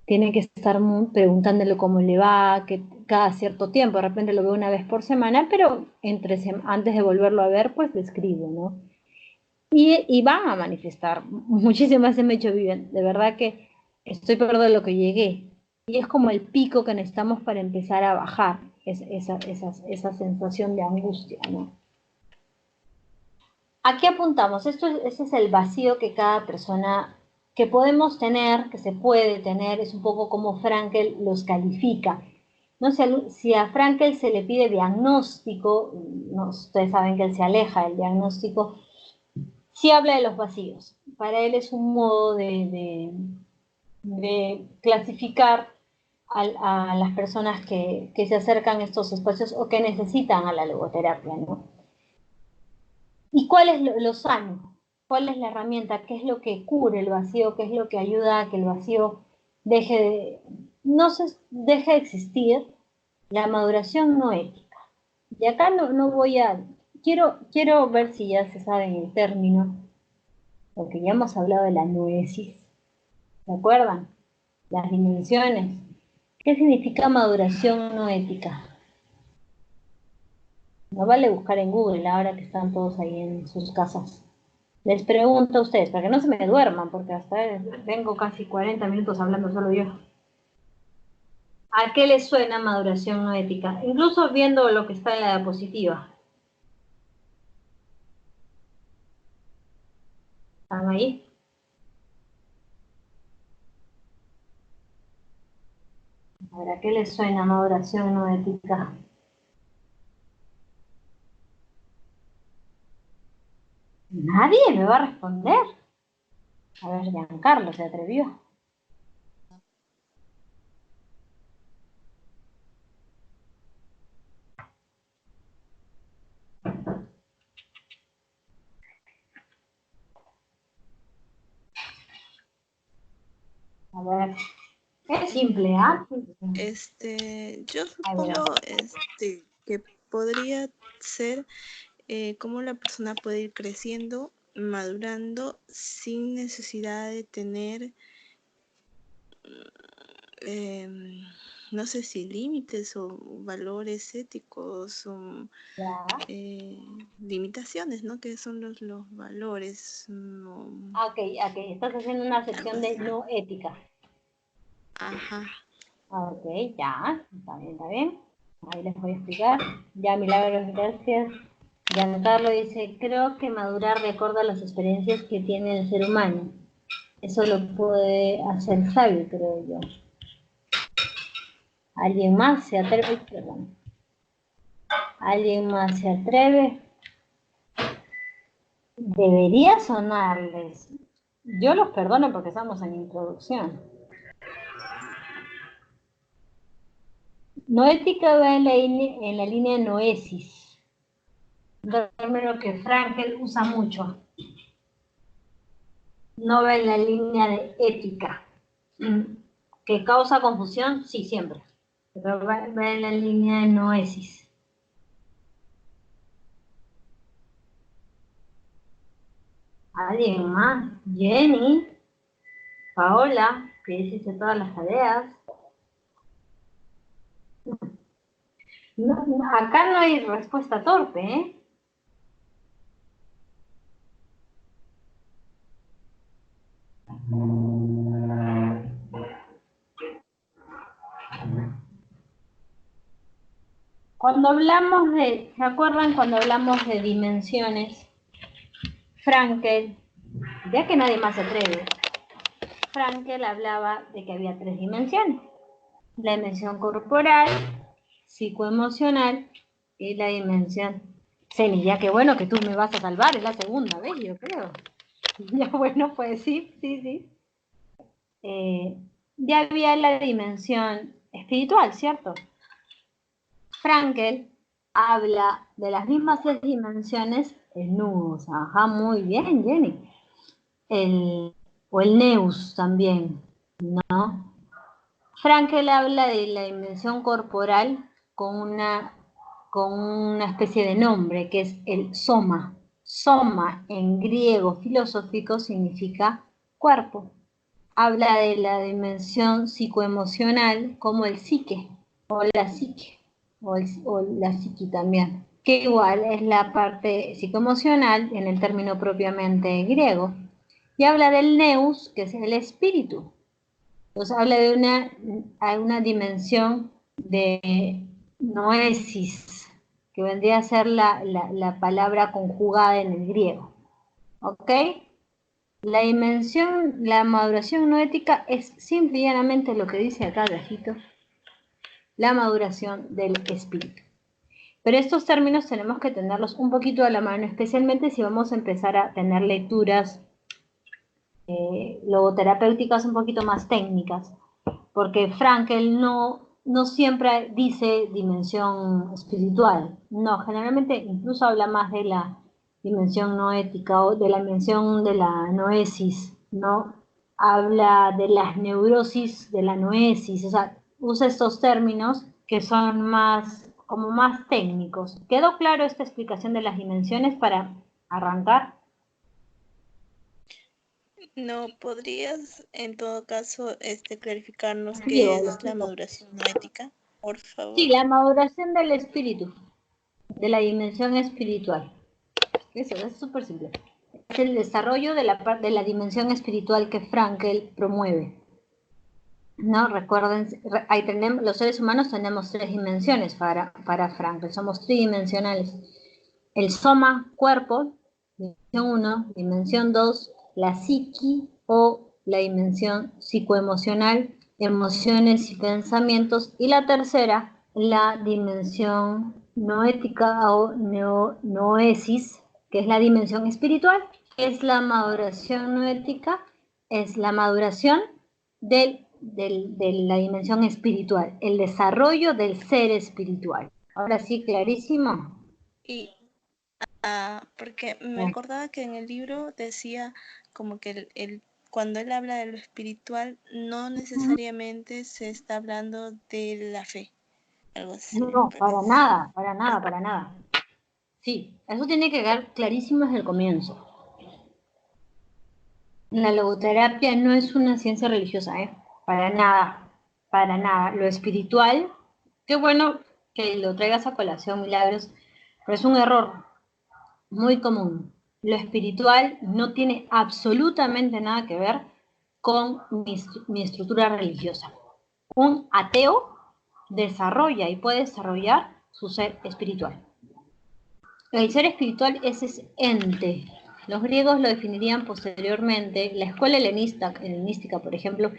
tiene que estar preguntándole cómo le va, que cada cierto tiempo, de repente lo veo una vez por semana, pero antes de volverlo a ver, pues le escribo, ¿no? Y van a manifestar muchísimas se me hecho viven. De verdad que estoy peor de lo que llegué. Y es como el pico que necesitamos para empezar a bajar esa sensación de angustia, ¿no? ¿A qué apuntamos? Ese es el vacío que cada persona, que podemos tener, que se puede tener, es un poco como Frankl los califica. No sé, si a Frankl se le pide diagnóstico, no, ustedes saben que él se aleja del diagnóstico, sí habla de los vacíos. Para él es un modo de clasificar a las personas que se acercan a estos espacios o que necesitan a la logoterapia, ¿no? ¿Y cuál es lo sano? ¿Cuál es la herramienta? ¿Qué es lo que cubre el vacío? ¿Qué es lo que ayuda a que el vacío deje de existir? La maduración no ética. Y acá no voy a... Quiero ver si ya se sabe el término, porque ya hemos hablado de la noesis, ¿se acuerdan? Las dimensiones. ¿Qué significa maduración no ética? No vale buscar en Google ahora que están todos ahí en sus casas. Les pregunto a ustedes, para que no se me duerman, porque hasta vengo casi 40 minutos hablando solo yo. ¿A qué les suena maduración no ética? Incluso viendo lo que está en la diapositiva. ¿Están ahí? A ver, ¿a qué les suena maduración no ética? Nadie me va a responder. A ver, Giancarlo se atrevió. A ver, es simple, ¿ah? Yo Ahí verá. supongo que podría ser cómo la persona puede ir creciendo, madurando sin necesidad de tener em, no sé si límites o valores éticos o Ya. limitaciones, ¿no? Que son los valores, no, Ok, estás haciendo una algo sección de así. no ética. Ajá. Ok, ya, está bien, está bien. Ahí les voy a explicar. Ya, Milagros, gracias. Giancarlo dice, creo que madurar recuerda las experiencias que tiene el ser humano. Eso lo puede hacer sabio, creo yo. ¿Alguien más se atreve? Ay, perdón. ¿Alguien más se atreve? Debería sonarles. Yo los perdono porque estamos en introducción. Noética va en la línea noesis, un término que Frankel usa mucho. No va en la línea de ética. ¿Que causa confusión? Sí, siempre. Pero va en la línea de noesis. ¿Alguien más? Jenny, Paola, que hiciste todas las tareas. Acá no hay respuesta torpe, ¿eh? Cuando hablamos de, ¿se acuerdan cuando hablamos de dimensiones? Frankel, ya que nadie más se atreve, Frankel hablaba de que había 3 dimensiones. La dimensión corporal, psicoemocional y la dimensión. Ceni, ya que bueno que tú me vas a salvar, es la segunda vez, yo creo. Ya bueno, pues sí, sí, sí. Ya había la dimensión espiritual, ¿cierto? Frankel habla de las mismas 3 dimensiones en nous. Ajá, muy bien, Jenny. O el neus también, ¿no? Frankel habla de la dimensión corporal con una especie de nombre, que es el soma. Soma en griego filosófico significa cuerpo. Habla de la dimensión psicoemocional como el psique, o la psique, o la psiqui también, que igual es la parte psicoemocional en el término propiamente griego. Y habla del nous, que es el espíritu. Entonces habla de una dimensión de noesis, que vendría a ser la palabra conjugada en el griego. ¿Ok? La maduración noética es simple y llanamente lo que dice acá abajito, la maduración del espíritu. Pero estos términos tenemos que tenerlos un poquito a la mano, especialmente si vamos a empezar a tener lecturas logoterapéuticas un poquito más técnicas, porque Frankel no siempre dice dimensión espiritual, no, generalmente incluso habla más de la dimensión noética o de la dimensión de la noesis, ¿no? Habla de las neurosis de la noesis, o sea, usa estos términos que son como más técnicos. ¿Quedó claro esta explicación de las dimensiones para arrancar? ¿No podrías, en todo caso, clarificarnos qué Digo, lo es la explico. maduración no ética? Por Sí, favor. la maduración del espíritu, de la dimensión espiritual. Eso es súper simple. Es el desarrollo de la dimensión espiritual que Frankel promueve. ¿No? Recuerden, ahí tenemos, los seres humanos tenemos 3 dimensiones para Frankel, somos tridimensionales. El soma, cuerpo, dimensión 1, dimensión 2, la psiqui o la dimensión psicoemocional, emociones y pensamientos, y la tercera, la dimensión noética o noesis, que es la dimensión espiritual. Es la maduración noética, es la maduración de la dimensión espiritual, el desarrollo del ser espiritual. Ahora sí, clarísimo. Y porque me acordaba que en el libro decía como que cuando él habla de lo espiritual, no necesariamente se está hablando de la fe, algo así. No, para nada, para nada, para nada. Sí, eso tiene que quedar clarísimo desde el comienzo. La logoterapia no es una ciencia religiosa, para nada. para nada. Lo espiritual, qué bueno que lo traigas a colación, Milagros, pero es un error muy común. Lo espiritual no tiene absolutamente nada que ver con mi estructura religiosa. Un ateo desarrolla y puede desarrollar su ser espiritual. El ser espiritual es ese ente. Los griegos lo definirían posteriormente. La escuela helenística, por ejemplo,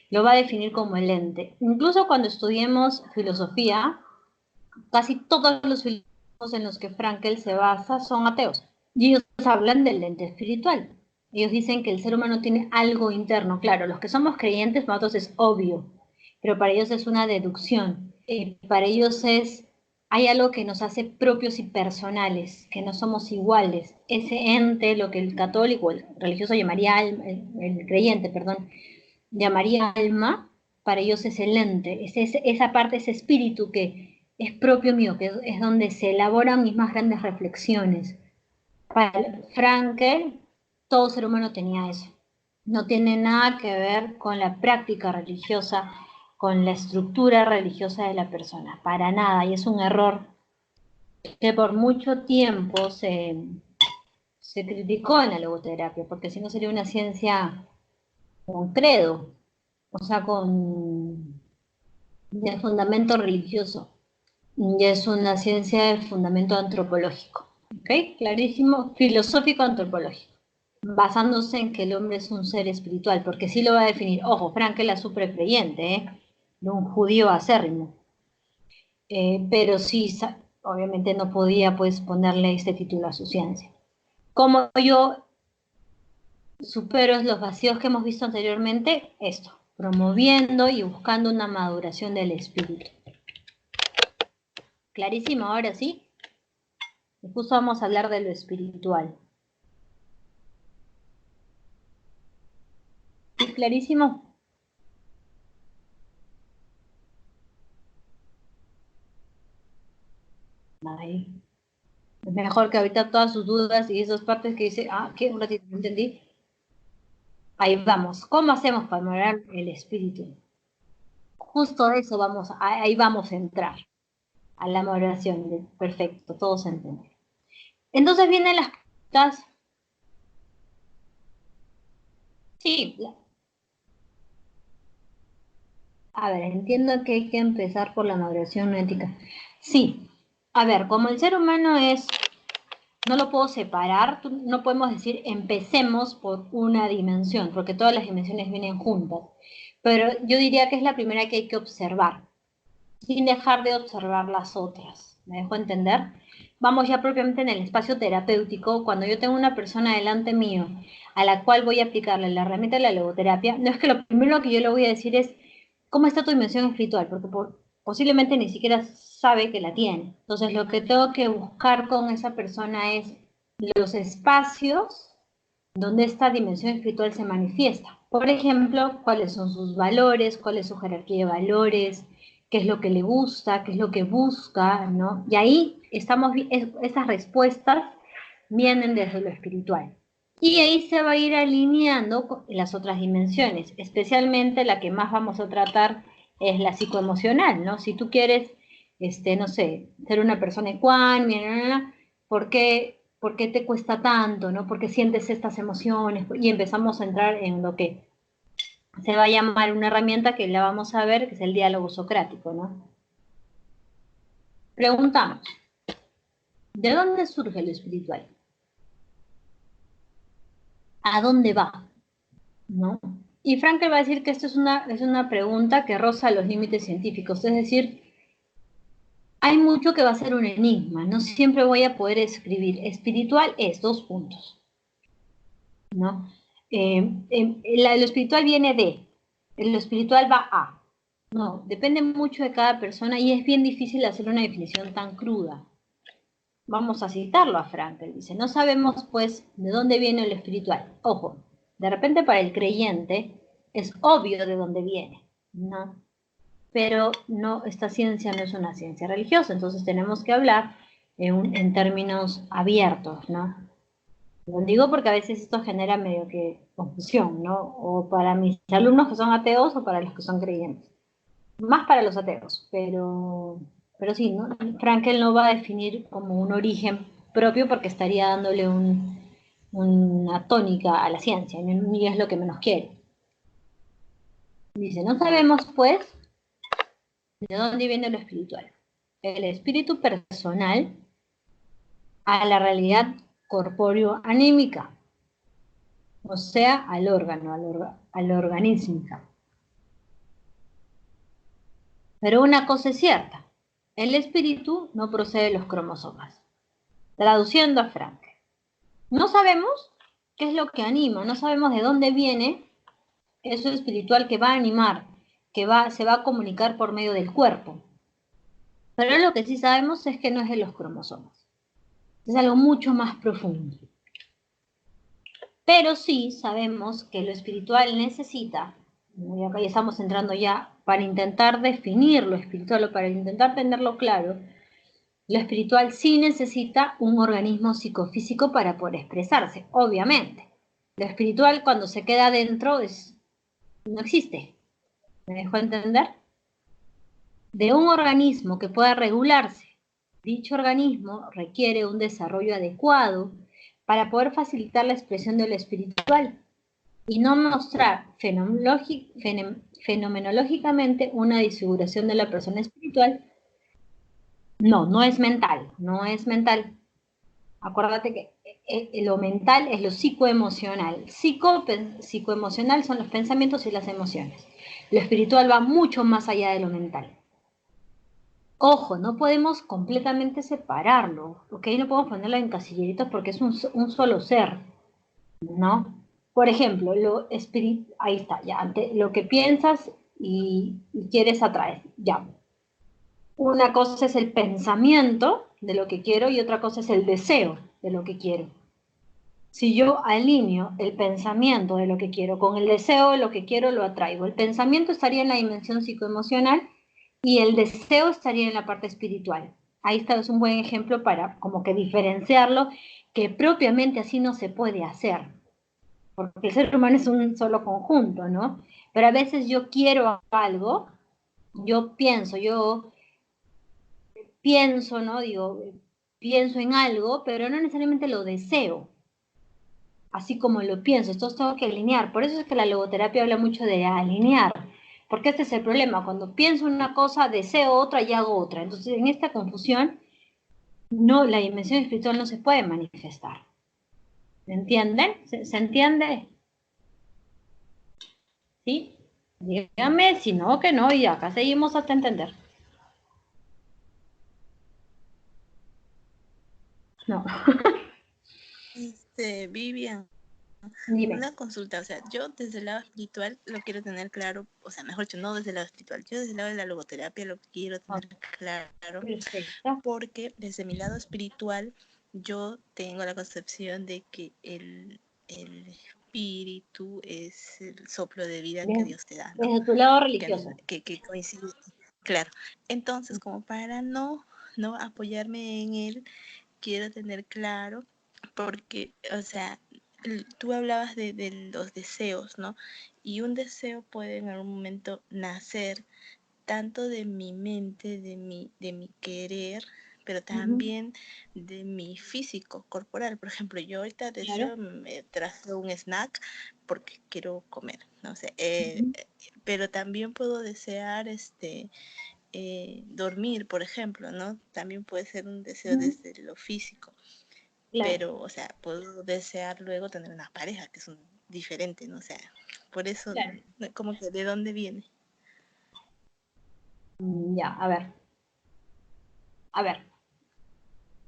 lo va a definir como el ente. Incluso cuando estudiemos filosofía, casi todos los filósofos en los que Frankl se basa son ateos. Y ellos hablan del ente espiritual. Ellos dicen que el ser humano tiene algo interno. Claro, los que somos creyentes, para nosotros es obvio, pero para ellos es una deducción. Para ellos hay algo que nos hace propios y personales, que no somos iguales. Ese ente, lo que el católico, el religioso llamaría alma, el creyente, perdón, llamaría alma, para ellos es el ente, esa parte, ese espíritu que es propio mío, que es donde se elaboran mis más grandes reflexiones. Para Frankl, todo ser humano tenía eso. No tiene nada que ver con la práctica religiosa, con la estructura religiosa de la persona, para nada, y es un error que por mucho tiempo se criticó en la logoterapia, porque si no sería una ciencia con credo, o sea, de fundamento religioso, y es una ciencia de fundamento antropológico, ¿ok? Clarísimo, filosófico antropológico, basándose en que el hombre es un ser espiritual, porque sí lo va a definir, ojo, Frankl era súper creyente, de un judío acérrimo, pero sí, obviamente no podía pues ponerle este título a su ciencia. Como yo supero los vacíos que hemos visto anteriormente, esto, promoviendo y buscando una maduración del espíritu. Clarísimo, ahora sí. Justo vamos a hablar de lo espiritual. ¿Sí, clarísimo? Ahí. Es mejor que ahorita todas sus dudas y esas partes que dice, ¿qué? Un ratito, no entendí. Ahí vamos. ¿Cómo hacemos para madurar el espíritu? Justo de eso ahí vamos a entrar. A la maduración. Perfecto, todos entienden. Entonces vienen las preguntas. Sí. A ver, entiendo que hay que empezar por la maduración ética. Sí. A ver, como el ser humano no lo puedo separar, no podemos decir empecemos por una dimensión, porque todas las dimensiones vienen juntas. Pero yo diría que es la primera que hay que observar, sin dejar de observar las otras. ¿Me dejo entender? Vamos ya propiamente en el espacio terapéutico, cuando yo tengo una persona delante mío a la cual voy a aplicarle la herramienta de la logoterapia, no es que lo primero que yo le voy a decir es ¿cómo está tu dimensión espiritual? Porque posiblemente ni siquiera sabe que la tiene. Entonces lo que tengo que buscar con esa persona es los espacios donde esta dimensión espiritual se manifiesta. Por ejemplo, cuáles son sus valores, cuál es su jerarquía de valores, qué es lo que le gusta, qué es lo que busca, ¿no? Y ahí esas respuestas vienen desde lo espiritual. Y ahí se va a ir alineando con las otras dimensiones, especialmente la que más vamos a tratar es la psicoemocional, ¿no? Si tú quieres, no sé, ser una persona ecuánime, ¿por qué te cuesta tanto, ¿no? ¿Por qué sientes estas emociones? Y empezamos a entrar en lo que se va a llamar una herramienta que la vamos a ver, que es el diálogo socrático, ¿no? Preguntamos, ¿de dónde surge lo espiritual? ¿A dónde va? ¿No? Y Frankl va a decir que esto es una pregunta que roza los límites científicos, es decir, hay mucho que va a ser un enigma, no siempre voy a poder escribir. Espiritual es 2 puntos, ¿no? Lo espiritual viene de, lo espiritual va a. No, depende mucho de cada persona y es bien difícil hacer una definición tan cruda. Vamos a citarlo a Frankl, dice, no sabemos pues de dónde viene lo espiritual. Ojo, de repente para el creyente es obvio de dónde viene, ¿no? Pero no, esta ciencia no es una ciencia religiosa, entonces tenemos que hablar en términos abiertos, ¿no? Lo digo porque a veces esto genera medio que confusión, ¿no? O para mis alumnos que son ateos o para los que son creyentes. más para los ateos, pero sí, ¿no? Frankel no va a definir como un origen propio porque estaría dándole una tónica a la ciencia, y es lo que menos quiere. Dice, no sabemos, pues, de dónde viene lo espiritual. El espíritu personal a la realidad corpóreo-anímica, o sea, al órgano, a la organísmica. Pero una cosa es cierta, el espíritu no procede de los cromosomas. Traduciendo a Frank, no sabemos qué es lo que anima, no sabemos de dónde viene eso espiritual que va a animar, se va a comunicar por medio del cuerpo. Pero lo que sí sabemos es que no es de los cromosomas. Es algo mucho más profundo. Pero sí sabemos que lo espiritual necesita, y acá ya estamos entrando ya, para intentar definir lo espiritual o para intentar tenerlo claro, lo espiritual sí necesita un organismo psicofísico para poder expresarse, obviamente. Lo espiritual cuando se queda adentro no existe. ¿Me dejó entender? De un organismo que pueda regularse. Dicho organismo requiere un desarrollo adecuado para poder facilitar la expresión de lo espiritual y no mostrar fenomenológicamente una disfiguración de la persona espiritual. No es mental, no es mental. Acuérdate que lo mental es lo psicoemocional. Psicoemocional son los pensamientos y las emociones. Lo espiritual va mucho más allá de lo mental. Ojo, no podemos completamente separarlo, ¿ok? No podemos ponerlo en casilleritos porque es un solo ser, ¿no? Por ejemplo, ahí está, ya, lo que piensas y quieres atraer, ya. Una cosa es el pensamiento de lo que quiero y otra cosa es el deseo de lo que quiero. Si yo alineo el pensamiento de lo que quiero con el deseo de lo que quiero, lo atraigo. El pensamiento estaría en la dimensión psicoemocional y el deseo estaría en la parte espiritual. Ahí está, es un buen ejemplo para como que diferenciarlo, que propiamente así no se puede hacer, porque el ser humano es un solo conjunto, ¿no? Pero a veces yo quiero algo, yo pienso, ¿no? Digo, pienso en algo, pero no necesariamente lo deseo, así como lo pienso. Entonces tengo que alinear. Por eso es que la logoterapia habla mucho de alinear, porque este es el problema. Cuando pienso una cosa, deseo otra y hago otra. Entonces, en esta confusión, no, la dimensión espiritual no se puede manifestar. ¿Me entienden? ¿Se entiende? ¿Sí? Dígame, si no, que no, y acá seguimos hasta entender. No. Vivian, Dime. una consulta, o sea, yo desde el lado espiritual lo quiero tener claro, o sea, mejor dicho, no desde el lado espiritual, yo desde el lado de la logoterapia lo quiero tener claro, Perfecto. porque desde mi lado espiritual yo tengo la concepción de que el espíritu es el soplo de vida que Dios te da, ¿no? Desde tu lado religioso. Que coincide, claro. Entonces, como para no apoyarme en él, quiero tener claro, porque, o sea, tú hablabas de los deseos, ¿no? Y un deseo puede en algún momento nacer tanto de mi mente, de mi querer, pero también de mi físico corporal. Por ejemplo, yo ahorita Claro. deseo me trazo un snack porque quiero comer, no sé, pero también puedo desear dormir, por ejemplo, ¿no? También puede ser un deseo desde lo físico, Claro. pero, o sea, puedo desear luego tener una pareja, que es diferente, ¿no? O sea, por eso, Claro. como que de dónde viene. Ya, a ver. A ver.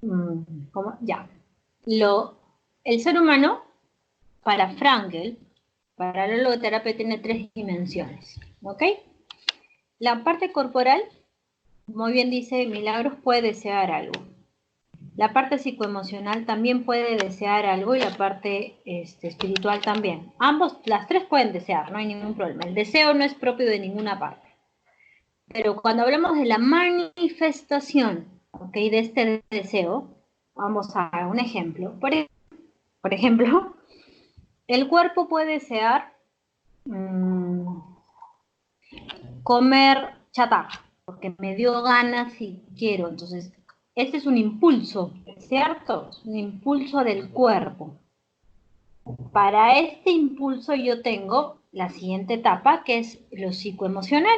¿Cómo? Ya. El ser humano, para Frankl, para la logoterapia, tiene 3 dimensiones. ¿Ok? La parte corporal, muy bien dice Milagros, puede desear algo. La parte psicoemocional también puede desear algo y la parte espiritual también. Las 3 pueden desear, no hay ningún problema. El deseo no es propio de ninguna parte. Pero cuando hablamos de la manifestación, ¿okay?, de este deseo, vamos a un ejemplo. Por ejemplo, el cuerpo puede desear comer chatarra, porque me dio ganas y quiero. Entonces, este es un impulso, ¿cierto? Es un impulso del cuerpo. Para este impulso yo tengo la siguiente etapa, que es lo psicoemocional.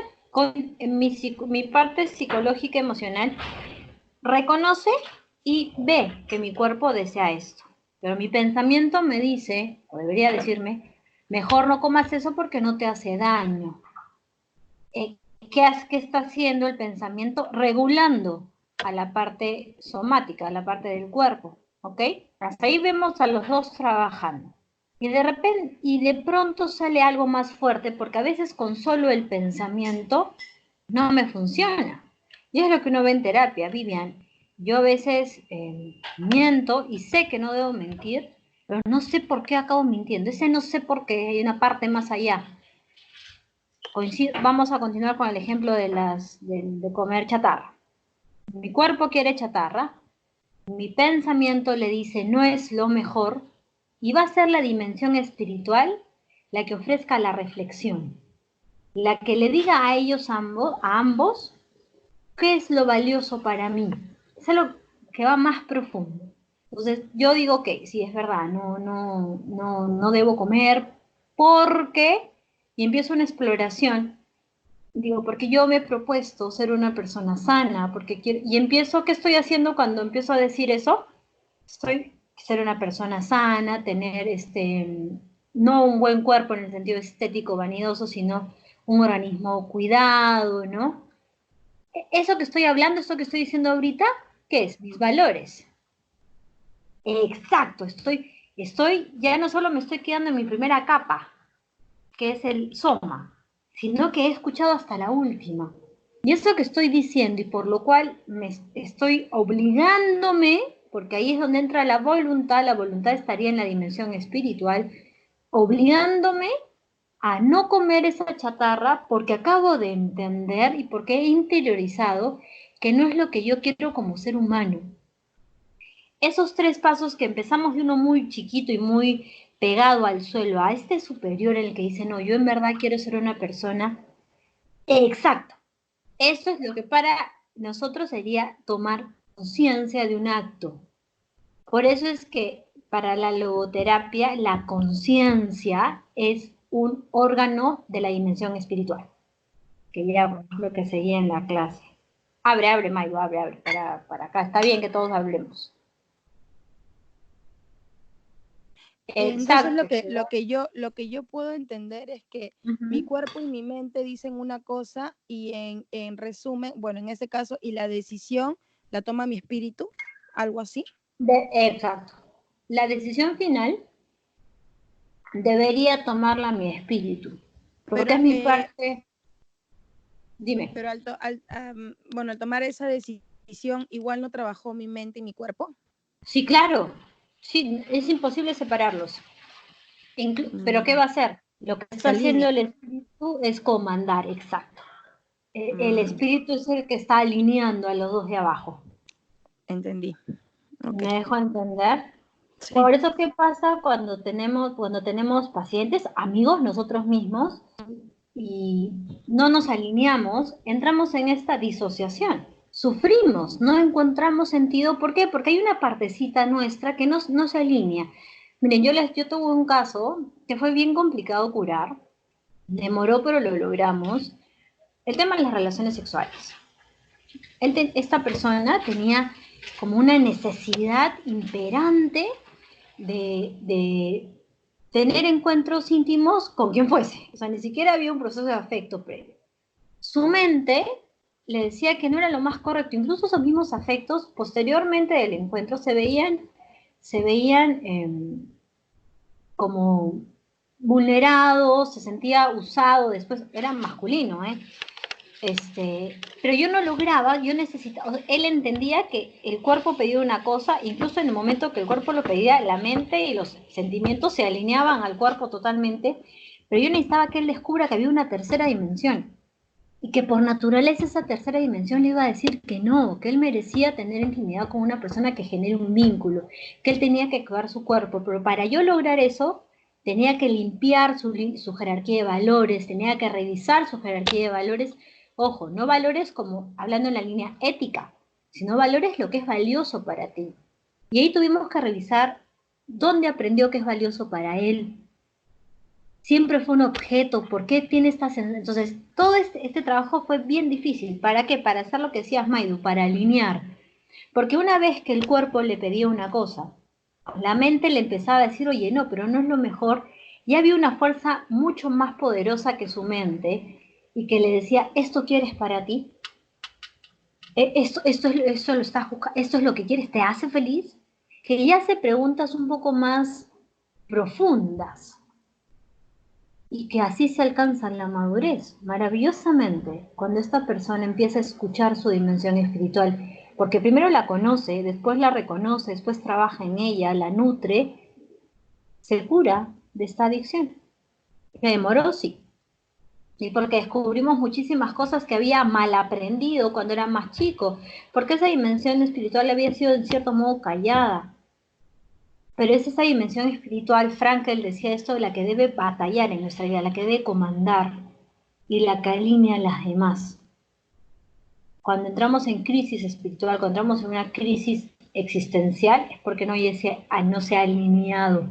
Mi parte psicológica emocional reconoce y ve que mi cuerpo desea esto. Pero mi pensamiento me dice, o debería decirme, mejor no comas eso porque no te hace daño. ¿Qué está haciendo el pensamiento? Regulando a la parte somática, a la parte del cuerpo, ¿ok? Hasta ahí vemos a los dos trabajando. Y de repente, y de pronto sale algo más fuerte, porque a veces con solo el pensamiento no me funciona. Y es lo que uno ve en terapia, Vivian. Yo a veces miento y sé que no debo mentir, pero no sé por qué acabo mintiendo. Ese no sé por qué, hay una parte más allá. Vamos a continuar con el ejemplo de comer chatarra. Mi cuerpo quiere chatarra, mi pensamiento le dice no es lo mejor, y va a ser la dimensión espiritual la que ofrezca la reflexión, la que le diga a ellos a ambos, qué es lo valioso para mí. Es algo que va más profundo. Entonces yo digo, ok, sí, es verdad, no debo comer porque, y empiezo una exploración. Digo, porque yo me he propuesto ser una persona sana, porque quiero, y empiezo, ¿qué estoy haciendo cuando empiezo a decir eso? Estoy ser una persona sana, tener no un buen cuerpo en el sentido estético, vanidoso, sino un organismo cuidado, ¿no? Eso que estoy hablando, eso que estoy diciendo ahorita, ¿qué es? Mis valores. Exacto, ya no solo me estoy quedando en mi primera capa, que es el soma, sino que he escuchado hasta la última. Y eso que estoy diciendo y por lo cual me estoy obligándome, porque ahí es donde entra la voluntad estaría en la dimensión espiritual, obligándome a no comer esa chatarra porque acabo de entender y porque he interiorizado que no es lo que yo quiero como ser humano. Esos 3 pasos que empezamos de uno muy chiquito y muy pegado al suelo, a este superior en el que dice, no, yo en verdad quiero ser una persona. Exacto. Eso es lo que para nosotros sería tomar conciencia de un acto. Por eso es que para la logoterapia la conciencia es un órgano de la dimensión espiritual, que ya lo que seguía en la clase. Abre, Mayo, abre, para acá. Está bien que todos hablemos. Entonces Exacto. lo que yo puedo entender es que mi cuerpo y mi mente dicen una cosa y en resumen, bueno, en ese caso, y la decisión la toma mi espíritu, algo así. Exacto. La decisión final debería tomarla mi espíritu, porque Pero, es mi parte. Dime. pero bueno, al tomar esa decisión, igual no trabajó mi mente y mi cuerpo. Sí, claro. Sí, es imposible separarlos. Pero ¿qué va a hacer? Lo que está haciendo el espíritu es comandar, exacto. El espíritu es el que está alineando a los dos de abajo. Entendí. Okay. ¿Me dejo entender? Sí. Por eso, ¿qué pasa cuando tenemos pacientes, amigos, nosotros mismos, y no nos alineamos? Entramos en esta disociación. Sufrimos, no encontramos sentido. ¿Por qué? Porque hay una partecita nuestra que no se alinea. Miren, yo tuve un caso que fue bien complicado curar. Demoró, pero lo logramos. El tema de las relaciones sexuales. Esta persona tenía como una necesidad imperante de tener encuentros íntimos con quien fuese. O sea, ni siquiera había un proceso de afecto previo. Su mente le decía que no era lo más correcto. Incluso esos mismos afectos, posteriormente del encuentro, se veían como vulnerados, se sentía usado, después era masculino, pero yo no lograba, yo necesitaba, él entendía que el cuerpo pedía una cosa, incluso en el momento que el cuerpo lo pedía, la mente y los sentimientos se alineaban al cuerpo totalmente, pero yo necesitaba que él descubra que había una tercera dimensión, y que por naturaleza esa tercera dimensión le iba a decir que no, que él merecía tener intimidad con una persona que genere un vínculo, que él tenía que cuidar su cuerpo, pero para yo lograr eso, tenía que limpiar su jerarquía de valores, tenía que revisar su jerarquía de valores. Ojo, no valores como hablando en la línea ética, sino valores lo que es valioso para ti. Y ahí tuvimos que revisar dónde aprendió que es valioso para él. Siempre fue un objeto, ¿por qué tiene esta sensación? Entonces, todo este trabajo fue bien difícil. ¿Para qué? Para hacer lo que decías, Maidu, para alinear. Porque una vez que el cuerpo le pedía una cosa, la mente le empezaba a decir, oye, no, pero no es lo mejor. Y había una fuerza mucho más poderosa que su mente y que le decía, ¿esto quieres para ti? ¿Esto es lo que quieres? ¿Te hace feliz? Que ya hace preguntas un poco más profundas y que así se alcanza la madurez, maravillosamente, cuando esta persona empieza a escuchar su dimensión espiritual, porque primero la conoce, después la reconoce, después trabaja en ella, la nutre, se cura de esta adicción. Me demoró, sí, y porque descubrimos muchísimas cosas que había mal aprendido cuando era más chico, porque esa dimensión espiritual había sido en cierto modo callada. Pero es esa dimensión espiritual, Frankel decía esto, la que debe batallar en nuestra vida, la que debe comandar y la que alinea a las demás. Cuando entramos en crisis espiritual, cuando entramos en una crisis existencial, es porque no se ha alineado.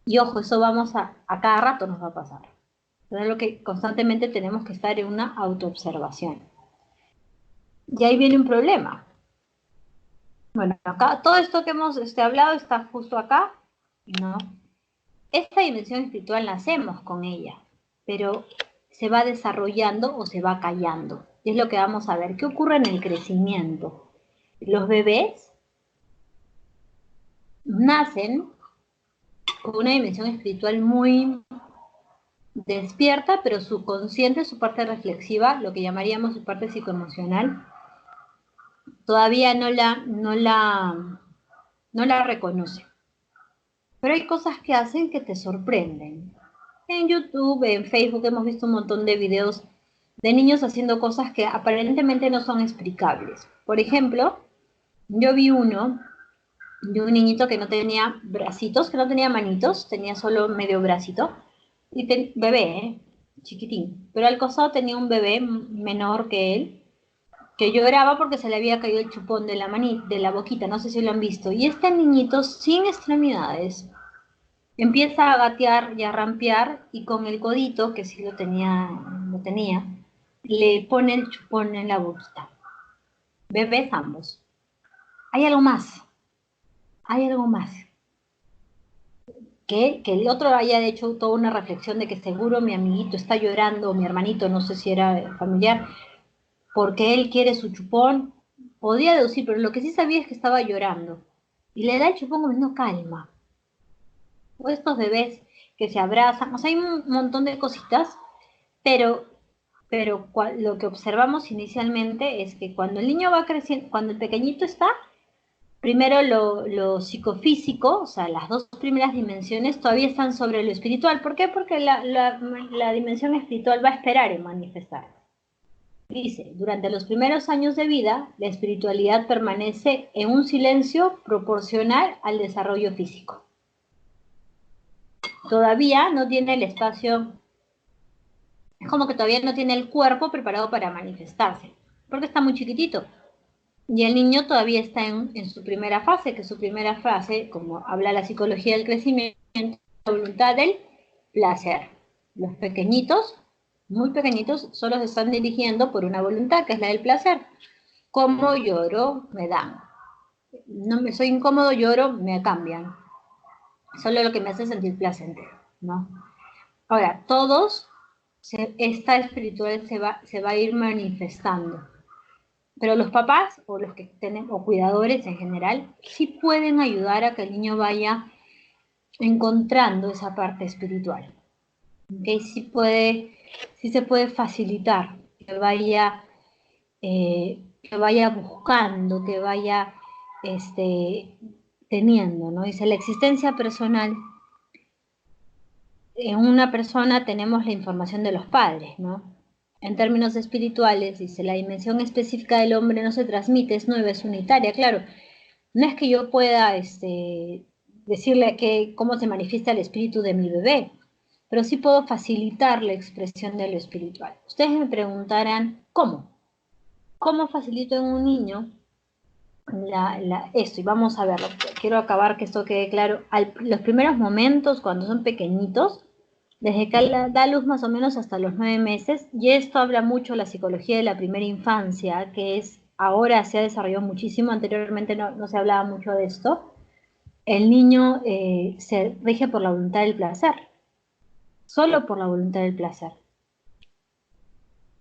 Y ojo, eso a cada rato nos va a pasar. Es lo que constantemente tenemos que estar en una autoobservación. Y ahí viene un problema. Bueno, acá todo esto que hemos hablado está justo acá, ¿no? Esta dimensión espiritual nacemos con ella, pero se va desarrollando o se va callando. Y es lo que vamos a ver. ¿Qué ocurre en el crecimiento? Los bebés nacen con una dimensión espiritual muy despierta, pero su consciente, su parte reflexiva, lo que llamaríamos su parte psicoemocional, todavía no la reconoce. Pero hay cosas que hacen que te sorprenden. En YouTube, en Facebook hemos visto un montón de videos de niños haciendo cosas que aparentemente no son explicables. Por ejemplo, yo vi uno de un niñito que no tenía bracitos, que no tenía manitos, tenía solo medio bracito, y bebé, chiquitín, pero al costado tenía un bebé menor que él, que lloraba porque se le había caído el chupón de de la boquita, no sé si lo han visto, y este niñito sin extremidades empieza a gatear y a rampear y con el codito, que sí lo tenía, le pone el chupón en la boquita. Bebés ambos. Hay algo más, hay algo más. Que el otro haya hecho toda una reflexión de que seguro mi amiguito está llorando, o mi hermanito, no sé si era familiar, porque él quiere su chupón. Podía deducir, pero lo que sí sabía es que estaba llorando. Y le da el chupón como diciendo calma. O estos bebés que se abrazan, o sea, hay un montón de cositas, pero lo que observamos inicialmente es que cuando el niño va creciendo, cuando el pequeñito está, primero lo psicofísico, o sea, las dos primeras dimensiones todavía están sobre lo espiritual. ¿Por qué? Porque la dimensión espiritual va a esperar en manifestar. Dice, durante los primeros años de vida, la espiritualidad permanece en un silencio proporcional al desarrollo físico. Todavía no tiene el espacio, es como que todavía no tiene el cuerpo preparado para manifestarse, porque está muy chiquitito. Y el niño todavía está en su primera fase, que su primera fase, como habla la psicología del crecimiento, la voluntad del placer. Los pequeñitos, muy pequeñitos, solo se están dirigiendo por una voluntad, que es la del placer. Como lloro, me dan. No me soy incómodo, lloro, me cambian. Solo lo que me hace sentir placentero, ¿no? Ahora, esta espiritual se va a ir manifestando. Pero los papás o los que tienen, o cuidadores en general, sí pueden ayudar a que el niño vaya encontrando esa parte espiritual. ¿Okay? Sí se puede facilitar que vaya buscando, que vaya teniendo, ¿no? Dice, la existencia personal, en una persona tenemos la información de los padres, ¿no? En términos espirituales, dice, la dimensión específica del hombre no se transmite, es nueva, es unitaria, claro. No es que yo pueda decirle cómo se manifiesta el espíritu de mi bebé, pero sí puedo facilitar la expresión de lo espiritual. Ustedes me preguntarán, ¿cómo? ¿Cómo facilito en un niño esto? Y vamos a verlo. Quiero acabar que esto quede claro. Los primeros momentos, cuando son pequeñitos, desde que da luz más o menos hasta los 9 meses, y esto habla mucho de la psicología de la primera infancia, que es ahora se ha desarrollado muchísimo, anteriormente no se hablaba mucho de esto. El niño se rige por la voluntad del placer, solo por la voluntad del placer.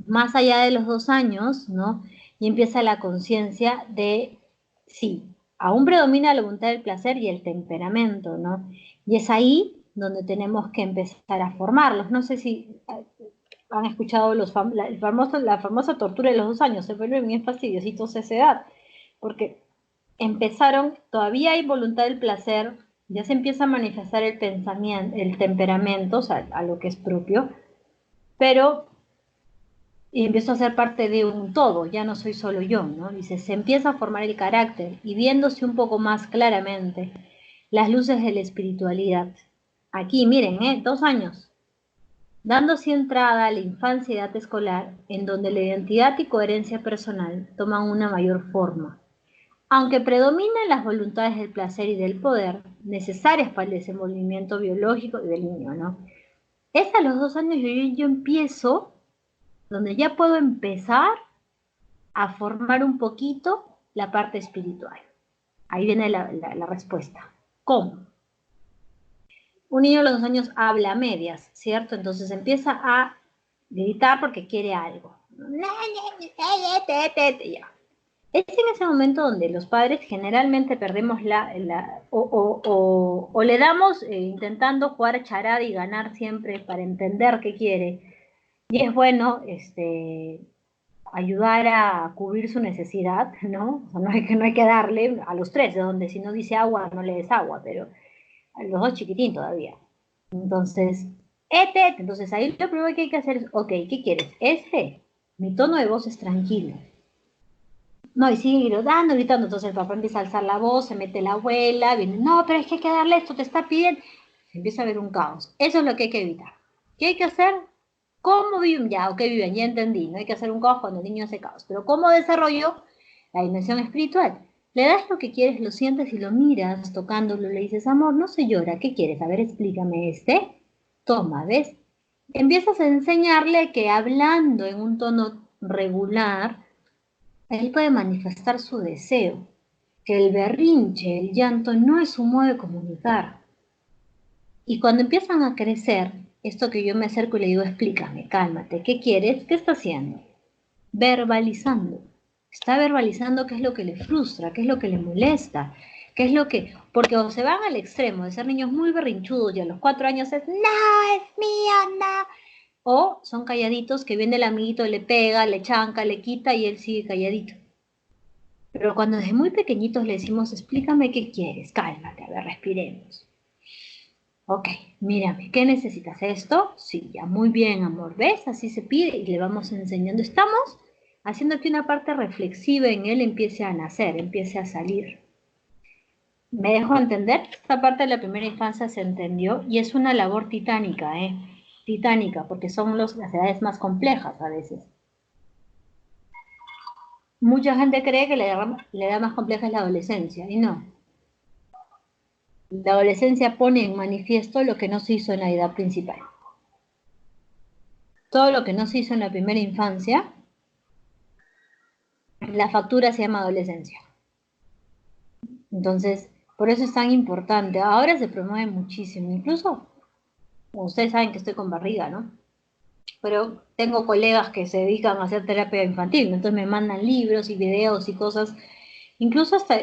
Más allá de los 2 años, ¿no? Y empieza la conciencia de, sí, aún predomina la voluntad del placer y el temperamento, ¿no? Y es ahí donde tenemos que empezar a formarlos. No sé si han escuchado la famosa tortura de los 2 años, se vuelven bien fastidiositos a esa edad, porque empezaron, todavía hay voluntad del placer, ya se empieza a manifestar el pensamiento, el temperamento, o sea, a lo que es propio, pero y empiezo a ser parte de un todo, ya no soy solo yo, ¿no? Dice, se empieza a formar el carácter y viéndose un poco más claramente las luces de la espiritualidad. Aquí, miren, 2 años, dándose entrada a la infancia y edad escolar, en donde la identidad y coherencia personal toman una mayor forma. Aunque predominan las voluntades del placer y del poder, necesarias para el desenvolvimiento biológico del niño, ¿no? Es a los 2 años yo empiezo, donde ya puedo empezar a formar un poquito la parte espiritual. Ahí viene la respuesta. ¿Cómo? Un niño a los 2 años habla a medias, ¿cierto? Entonces empieza a gritar porque quiere algo. Ya. Es en ese momento donde los padres generalmente perdemos o le damos intentando jugar charada y ganar siempre para entender qué quiere. Y es bueno ayudar a cubrir su necesidad, ¿no? O sea, no hay que darle a los 3, de donde si no dice agua, no le des agua, pero a los 2 chiquitín todavía. Entonces, entonces ahí lo primero que hay que hacer es, ok, ¿qué quieres? Mi tono de voz es tranquilo. No, y sigue gritando, entonces el papá empieza a alzar la voz, se mete la abuela, viene, no, pero es que hay que darle esto, te está pidiendo. Se empieza a ver un caos. Eso es lo que hay que evitar. ¿Qué hay que hacer? ¿Cómo viven? Ya, ok, viven, ya entendí. No hay que hacer un caos cuando el niño hace caos. Pero ¿cómo desarrollo la dimensión espiritual? Le das lo que quieres, lo sientes y lo miras, tocándolo, le dices, amor, no se llora, ¿qué quieres? A ver, explícame Toma, ¿ves? Empiezas a enseñarle que hablando en un tono regular, él puede manifestar su deseo, que el berrinche, el llanto no es un modo de comunicar. Y cuando empiezan a crecer, esto que yo me acerco y le digo, explícame, cálmate, ¿qué quieres? ¿Qué está haciendo? Verbalizando. Está verbalizando qué es lo que le frustra, qué es lo que le molesta, qué es lo que... Porque o se van al extremo de ser niños muy berrinchudos y a los 4 años es, no, es mío, no. O son calladitos que viene el amiguito, le pega, le chanca, le quita y él sigue calladito. Pero cuando desde muy pequeñitos le decimos, explícame qué quieres, cálmate, a ver, respiremos. Ok, mírame, ¿qué necesitas? ¿Esto? Sí, ya, muy bien, amor. ¿Ves? Así se pide y le vamos enseñando. Estamos haciendo que una parte reflexiva en él empiece a nacer, empiece a salir. ¿Me dejo entender? Esta parte de la primera infancia se entendió y es una labor titánica, ¿eh? Titánica, porque son las edades más complejas a veces. Mucha gente cree que la edad más compleja es la adolescencia, y no. La adolescencia pone en manifiesto lo que no se hizo en la edad principal. Todo lo que no se hizo en la primera infancia, la factura se llama adolescencia. Entonces, por eso es tan importante. Ahora se promueve muchísimo. Incluso, ustedes saben que estoy con barriga, ¿no? Pero tengo colegas que se dedican a hacer terapia infantil, entonces me mandan libros y videos y cosas. Incluso hasta,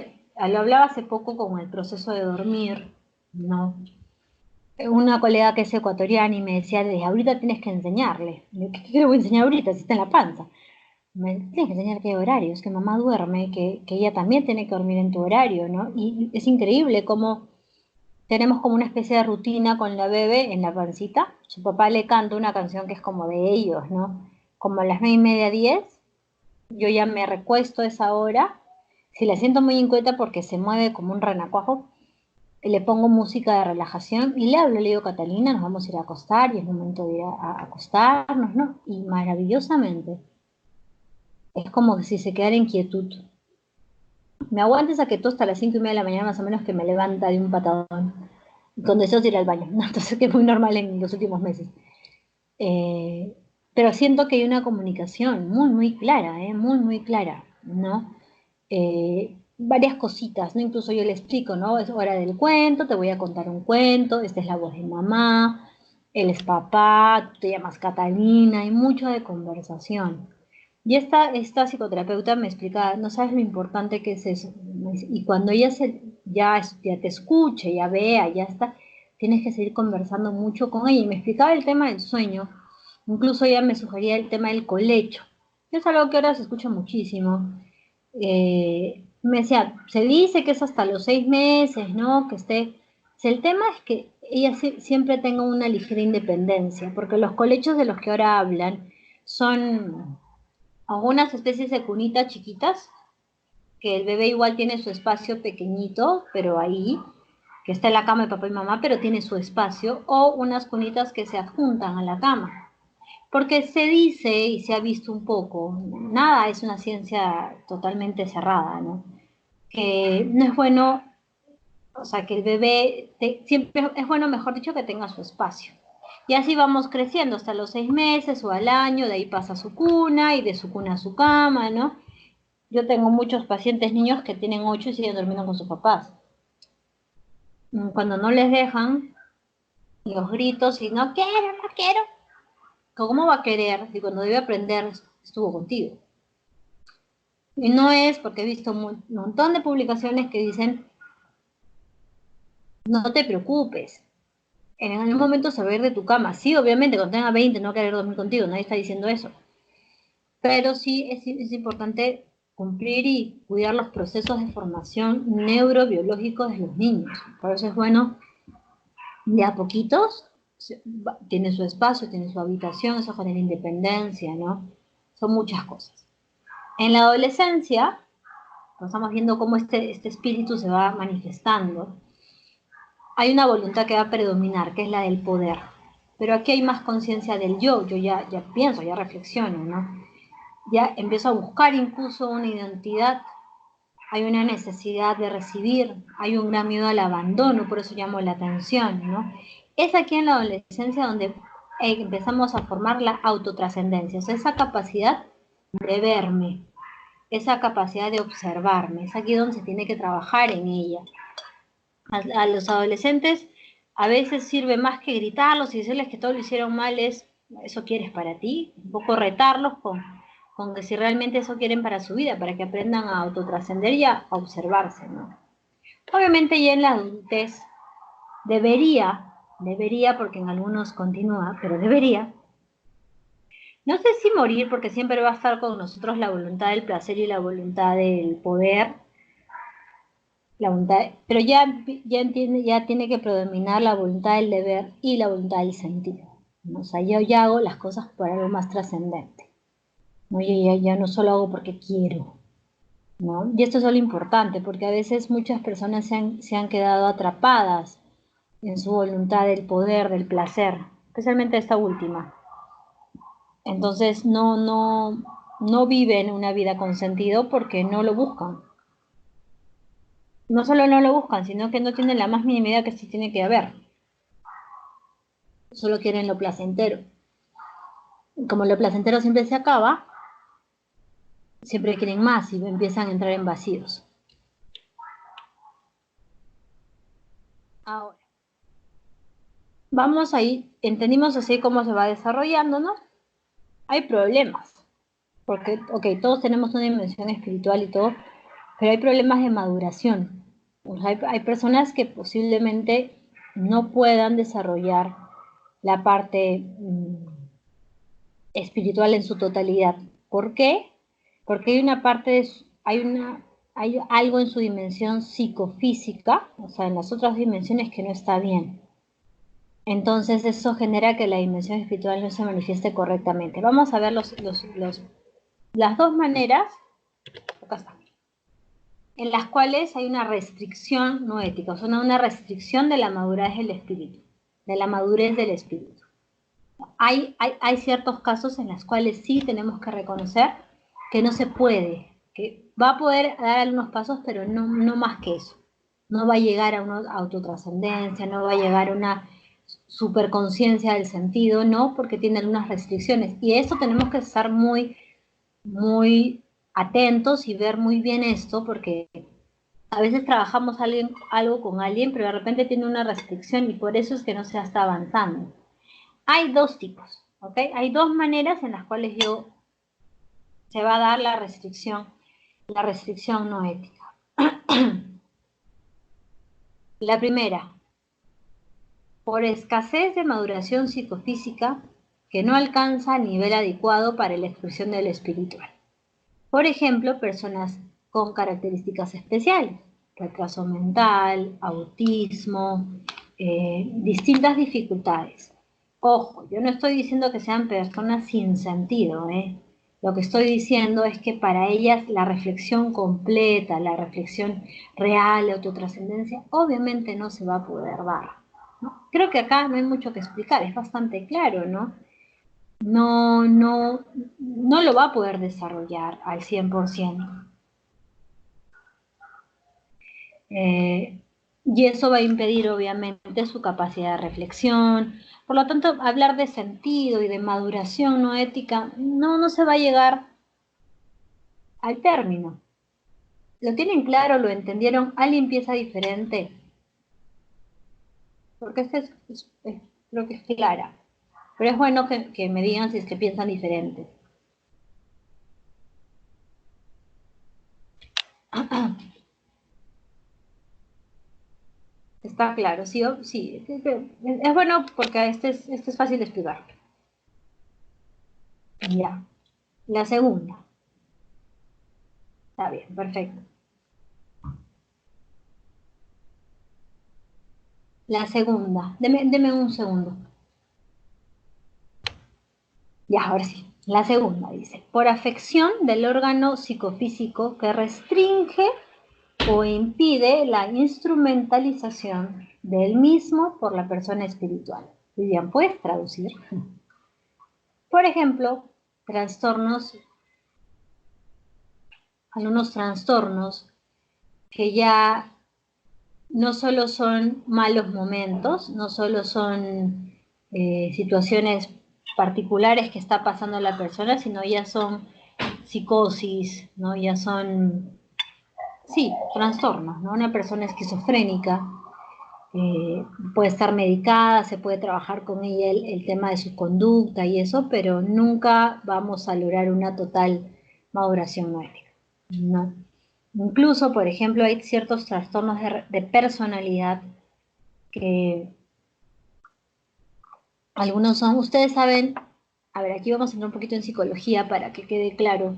lo hablaba hace poco con el proceso de dormir, ¿no? Una colega que es ecuatoriana y me decía, desde ahorita tienes que enseñarle. ¿Qué le voy a enseñar ahorita si está en la panza? Me tienes que enseñar que hay horarios, que mamá duerme, que ella también tiene que dormir en tu horario, ¿no? Y es increíble cómo tenemos como una especie de rutina con la bebé en la pancita. Su papá le canta una canción que es como de ellos, ¿no? Como a las 9:30, 10, yo ya me recuesto a esa hora. Si la siento muy inquieta porque se mueve como un renacuajo, le pongo música de relajación y le hablo, le digo, Catalina, nos vamos a ir a acostar y es momento de ir a acostarnos, ¿no? Y maravillosamente, es como que si se quedara en quietud. Me aguanta esa quietud hasta las 5:30 de la mañana más o menos que me levanta de un patadón, con deseos de ir al baño, ¿no? Entonces que es muy normal en los últimos meses. Eh, pero siento que hay una comunicación muy, muy clara, muy, muy clara, ¿no? Varias cositas, ¿no? Incluso yo le explico, ¿no? Es hora del cuento, te voy a contar un cuento, esta es la voz de mamá, él es papá, tú te llamas Catalina, hay mucho de conversación. Y esta psicoterapeuta me explica, no sabes lo importante que es eso. Y cuando ella ya te escuche, ya vea, ya está, tienes que seguir conversando mucho con ella. Y me explicaba el tema del sueño, incluso ella me sugería el tema del colecho. Es algo que ahora se escucha muchísimo. Me decía, se dice que es hasta los 6 meses, ¿no? Que esté. Si el tema es que ella siempre tenga una ligera independencia, porque los colechos de los que ahora hablan son algunas especies de cunitas chiquitas, que el bebé igual tiene su espacio pequeñito, pero ahí, que está en la cama de papá y mamá, pero tiene su espacio, o unas cunitas que se adjuntan a la cama. Porque se dice y se ha visto un poco, nada es una ciencia totalmente cerrada, ¿no? Que no es bueno, o sea, que el bebé, siempre es bueno, mejor dicho, que tenga su espacio. Y así vamos creciendo hasta los 6 meses o al año, de ahí pasa a su cuna y de su cuna a su cama, ¿no? Yo tengo muchos pacientes niños que tienen 8 y siguen durmiendo con sus papás. Cuando no les dejan, los gritos y no quiero, no quiero. ¿Cómo va a querer si cuando debe aprender estuvo contigo? Y no es porque he visto un montón de publicaciones que dicen, no te preocupes, en algún momento se va a ir de tu cama. Sí, obviamente, cuando tenga 20 no va a querer dormir contigo, nadie está diciendo eso. Pero sí es importante cumplir y cuidar los procesos de formación neurobiológicos de los niños. Por eso es bueno, de a poquitos, tiene su espacio, tiene su habitación, eso genera independencia, ¿no? Son muchas cosas. En la adolescencia, estamos viendo cómo este espíritu se va manifestando. Hay una voluntad que va a predominar, que es la del poder. Pero aquí hay más conciencia del yo ya pienso, ya reflexiono, ¿no? Ya empiezo a buscar incluso una identidad, hay una necesidad de recibir, hay un gran miedo al abandono, por eso llamo la atención, ¿no? Es aquí en la adolescencia donde empezamos a formar la autotrascendencia, o sea, esa capacidad de verme, esa capacidad de observarme, es aquí donde se tiene que trabajar en ella. A los adolescentes a veces sirve más que gritarlos y decirles que todo lo hicieron mal, eso quieres para ti, un poco retarlos con que si realmente eso quieren para su vida, para que aprendan a autotrascender y a observarse, ¿no? Obviamente ya en la adultez debería, porque en algunos continúa, pero debería, no sé si morir, porque siempre va a estar con nosotros la voluntad del placer y la voluntad del poder, la voluntad, pero ya tiene que predominar la voluntad del deber y la voluntad del sentido, ¿no? O sea, yo ya hago las cosas por algo más trascendente, ¿no? Yo ya no solo hago porque quiero, ¿no? Y esto es lo importante, porque a veces muchas personas se han quedado atrapadas en su voluntad del poder, del placer, especialmente esta última. Entonces no viven una vida con sentido porque no lo buscan. No solo no lo buscan, sino que no tienen la más mínima idea que sí tiene que haber. Solo quieren lo placentero. Y como lo placentero siempre se acaba, siempre quieren más y empiezan a entrar en vacíos. Ahora, vamos ahí, entendimos así cómo se va desarrollando, ¿no? Hay problemas, porque, ok, todos tenemos una dimensión espiritual y todo, pero hay problemas de maduración. O sea, hay personas que posiblemente no puedan desarrollar la parte espiritual en su totalidad. ¿Por qué? Porque hay una parte, hay algo en su dimensión psicofísica, o sea, en las otras dimensiones que no está bien. Entonces eso genera que la dimensión espiritual no se manifieste correctamente. Vamos a ver las dos maneras. Acá está. en las cuales hay una restricción no ética, o sea, una restricción de la madurez del espíritu, de la madurez del espíritu. Hay ciertos casos en los cuales sí tenemos que reconocer que no se puede, que va a poder dar algunos pasos, pero no más que eso. No va a llegar a una autotrascendencia, no va a llegar a una superconciencia del sentido, no, porque tiene algunas restricciones. Y eso tenemos que estar muy, muy atentos y ver muy bien esto, porque a veces trabajamos algo con alguien, pero de repente tiene una restricción y por eso es que no se está avanzando. Hay dos tipos, ¿ok? Hay dos maneras en las cuales se va a dar la restricción no ética. La primera, por escasez de maduración psicofísica que no alcanza nivel adecuado para la expresión del espiritual. Por ejemplo, personas con características especiales, retraso mental, autismo, distintas dificultades. Ojo, yo no estoy diciendo que sean personas sin sentido, ¿eh? Lo que estoy diciendo es que para ellas la reflexión completa, la reflexión real, la autotrascendencia, obviamente no se va a poder dar, ¿no? Creo que acá no hay mucho que explicar, es bastante claro, ¿no? No lo va a poder desarrollar al 100%. Y eso va a impedir, obviamente, su capacidad de reflexión. Por lo tanto, hablar de sentido y de maduración no ética no se va a llegar al término. ¿Lo tienen claro? ¿Lo entendieron? ¿Alguien piensa diferente? Porque creo que es clara. Pero es bueno que me digan si es que piensan diferente. Está claro, sí, sí. Es bueno porque este es fácil de explicar. Ya. La segunda. Está bien, perfecto. La segunda. Deme un segundo. Ya, ahora sí. La segunda dice, por afección del órgano psicofísico que restringe o impide la instrumentalización del mismo por la persona espiritual. Vivian, ¿puedes traducir? Por ejemplo, algunos trastornos que ya no solo son malos momentos, no solo son situaciones particulares que está pasando la persona, sino ya son psicosis, ¿no? Ya son, sí, trastornos, ¿no? Una persona esquizofrénica puede estar medicada, se puede trabajar con ella el tema de su conducta y eso, pero nunca vamos a lograr una total maduración no ética. No. Incluso, por ejemplo, hay ciertos trastornos de personalidad que algunos son, ustedes saben, a ver, aquí vamos a entrar un poquito en psicología para que quede claro.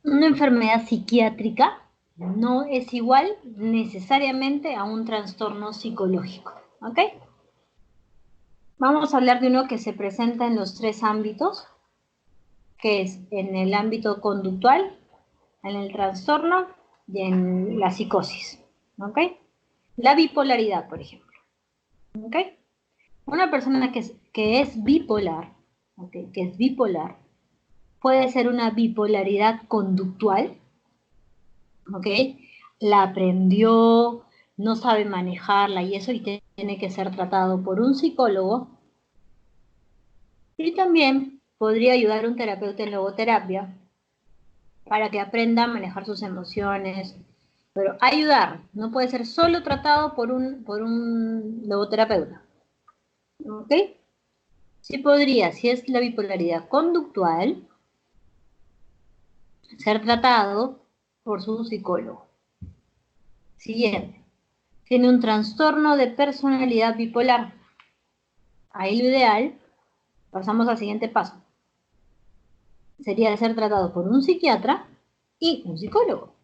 Una enfermedad psiquiátrica no es igual necesariamente a un trastorno psicológico, ¿ok? Vamos a hablar de uno que se presenta en los tres ámbitos, que es en el ámbito conductual, en el trastorno y en la psicosis, ¿ok? La bipolaridad, por ejemplo, ¿ok? Una persona que es bipolar, ¿okay? Que es bipolar, puede ser una bipolaridad conductual, ¿ok? La aprendió, no sabe manejarla y eso, y tiene que ser tratado por un psicólogo. Y también podría ayudar un terapeuta en logoterapia para que aprenda a manejar sus emociones. Pero ayudar, no puede ser solo tratado por un logoterapeuta. ¿Ok? Sí podría, si es la bipolaridad conductual, ser tratado por su psicólogo. Siguiente. Tiene un trastorno de personalidad bipolar. Ahí lo ideal, pasamos al siguiente paso. Sería ser tratado por un psiquiatra y un psicólogo.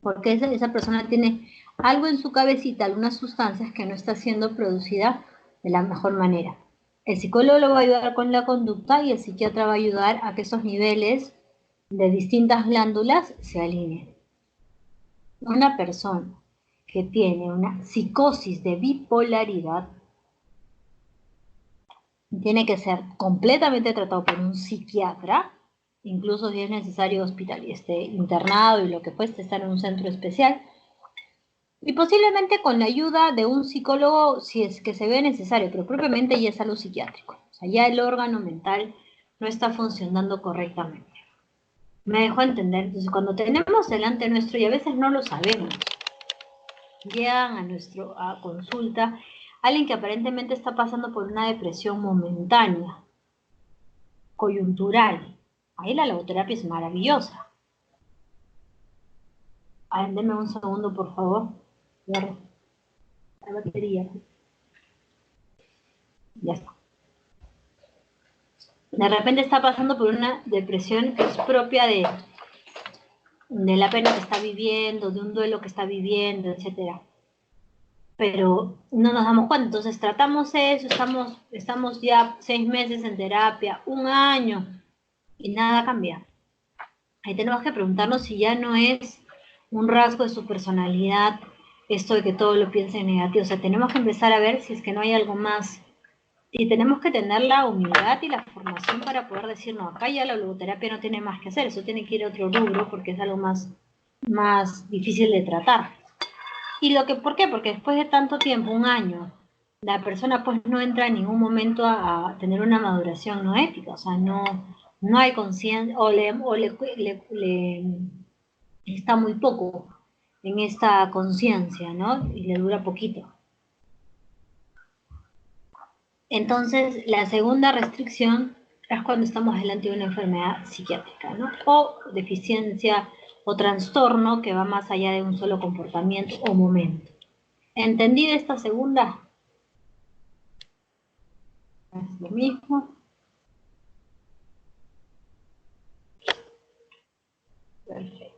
Porque esa persona tiene algo en su cabecita, algunas sustancias que no está siendo producida de la mejor manera. El psicólogo lo va a ayudar con la conducta y el psiquiatra va a ayudar a que esos niveles de distintas glándulas se alineen. Una persona que tiene una psicosis de bipolaridad tiene que ser completamente tratado por un psiquiatra, incluso si es necesario internado y lo que fuese, estar en un centro especial, y posiblemente con la ayuda de un psicólogo si es que se ve necesario, pero propiamente ya es algo psiquiátrico. O sea, ya el órgano mental no está funcionando correctamente. Me dejó entender. Entonces, cuando tenemos delante nuestro, y a veces no lo sabemos, llegan a consulta alguien que aparentemente está pasando por una depresión momentánea, coyuntural. Ahí la logoterapia es maravillosa. A ver, denme un segundo, por favor. La batería. Ya está. De repente está pasando por una depresión que es propia de la pena que está viviendo, de un duelo que está viviendo, etcétera. Pero no nos damos cuenta. Entonces tratamos eso, estamos ya 6 meses en terapia, 1 año, y nada cambia. Ahí tenemos que preguntarnos si ya no es un rasgo de su personalidad esto de que todo lo piense en negativo. O sea, tenemos que empezar a ver si es que no hay algo más. Y tenemos que tener la humildad y la formación para poder decir, no, acá ya la logoterapia no tiene más que hacer, eso tiene que ir a otro rubro porque es algo más difícil de tratar. ¿Por qué? Porque después de tanto tiempo, 1 año, la persona pues no entra en ningún momento a tener una maduración no ética, o sea, no hay conciencia, o le está muy poco en esta conciencia, ¿no? Y le dura poquito. Entonces, la segunda restricción es cuando estamos delante de una enfermedad psiquiátrica, ¿no? O deficiencia o trastorno que va más allá de un solo comportamiento o momento. ¿Entendida esta segunda? Es lo mismo. Perfecto.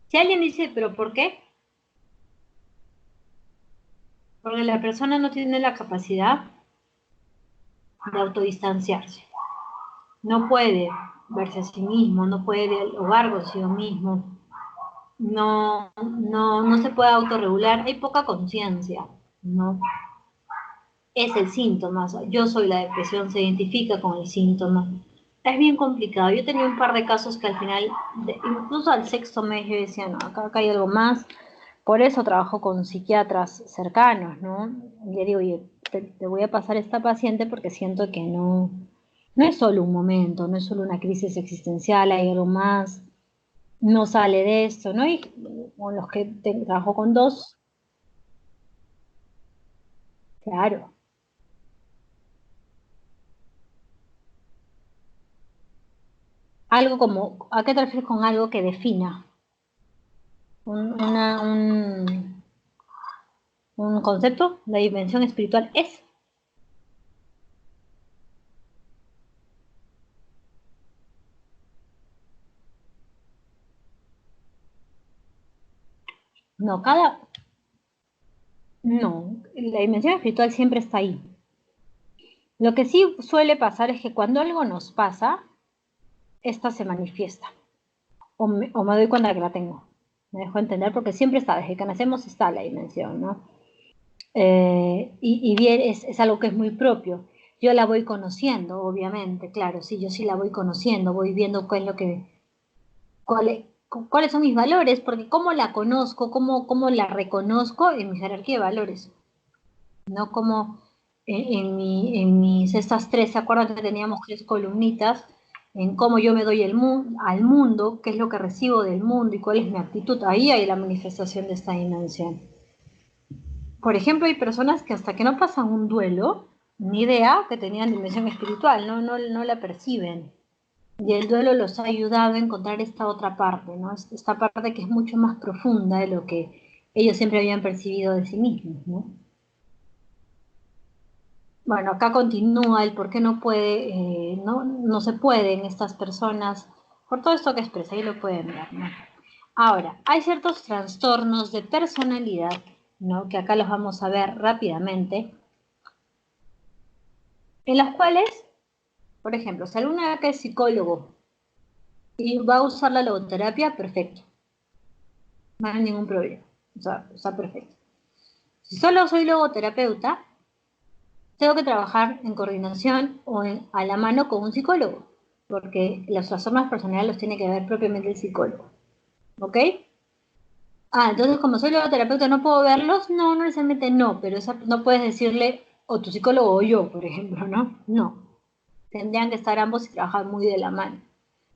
Si alguien dice, ¿pero por qué? Porque la persona no tiene la capacidad de autodistanciarse. No puede verse a sí mismo, no puede dialogar consigo mismo, no se puede autorregular, hay poca conciencia, ¿no? Es el síntoma, o sea, yo soy la depresión, se identifica con el síntoma. Es bien complicado. Yo tenía un par de casos que al final, incluso al 6º mes, yo decía, no, acá hay algo más. Por eso trabajo con psiquiatras cercanos, ¿no? Y le digo, oye, te voy a pasar esta paciente porque siento que no es solo un momento, no es solo una crisis existencial, hay algo más, no sale de esto, ¿no? Y con los que trabajo con 2, claro. Algo como, ¿a qué te refieres con algo que defina? Un concepto, la dimensión espiritual es. No, no, la dimensión espiritual siempre está ahí. Lo que sí suele pasar es que cuando algo nos pasa, esta se manifiesta. O me doy cuenta que la tengo. Me dejo entender porque siempre está, desde que nacemos está la dimensión, ¿no? Y bien, es algo que es muy propio. Yo la voy conociendo, obviamente, claro, sí, yo sí la voy conociendo, voy viendo qué es lo que, cuáles son mis valores, porque cómo la conozco, cómo la reconozco en mi jerarquía de valores, no como en mis estas 3, ¿se acuerdan que teníamos 3 columnitas? En cómo yo me doy al mundo, qué es lo que recibo del mundo y cuál es mi actitud. Ahí hay la manifestación de esta dimensión. Por ejemplo, hay personas que hasta que no pasan un duelo, ni idea que tenían dimensión espiritual, no la perciben. Y el duelo los ha ayudado a encontrar esta otra parte, ¿no? Esta parte que es mucho más profunda de lo que ellos siempre habían percibido de sí mismos, ¿no? Bueno, acá continúa el por qué no puede, no se puede en estas personas, por todo esto que expresa, ahí lo pueden ver, ¿no? Ahora, hay ciertos trastornos de personalidad, ¿no? Que acá los vamos a ver rápidamente, en las cuales, por ejemplo, si alguna que es psicólogo y va a usar la logoterapia, perfecto. No hay ningún problema. O sea, está perfecto. Si solo soy logoterapeuta, tengo que trabajar en coordinación o a la mano con un psicólogo, porque los trastornos personales los tiene que ver propiamente el psicólogo. ¿Ok? Entonces como soy logoterapeuta no puedo verlos. No, no necesariamente no, pero no puedes decirle o tu psicólogo o yo, por ejemplo, ¿no? No. Tendrían que estar ambos y trabajar muy de la mano,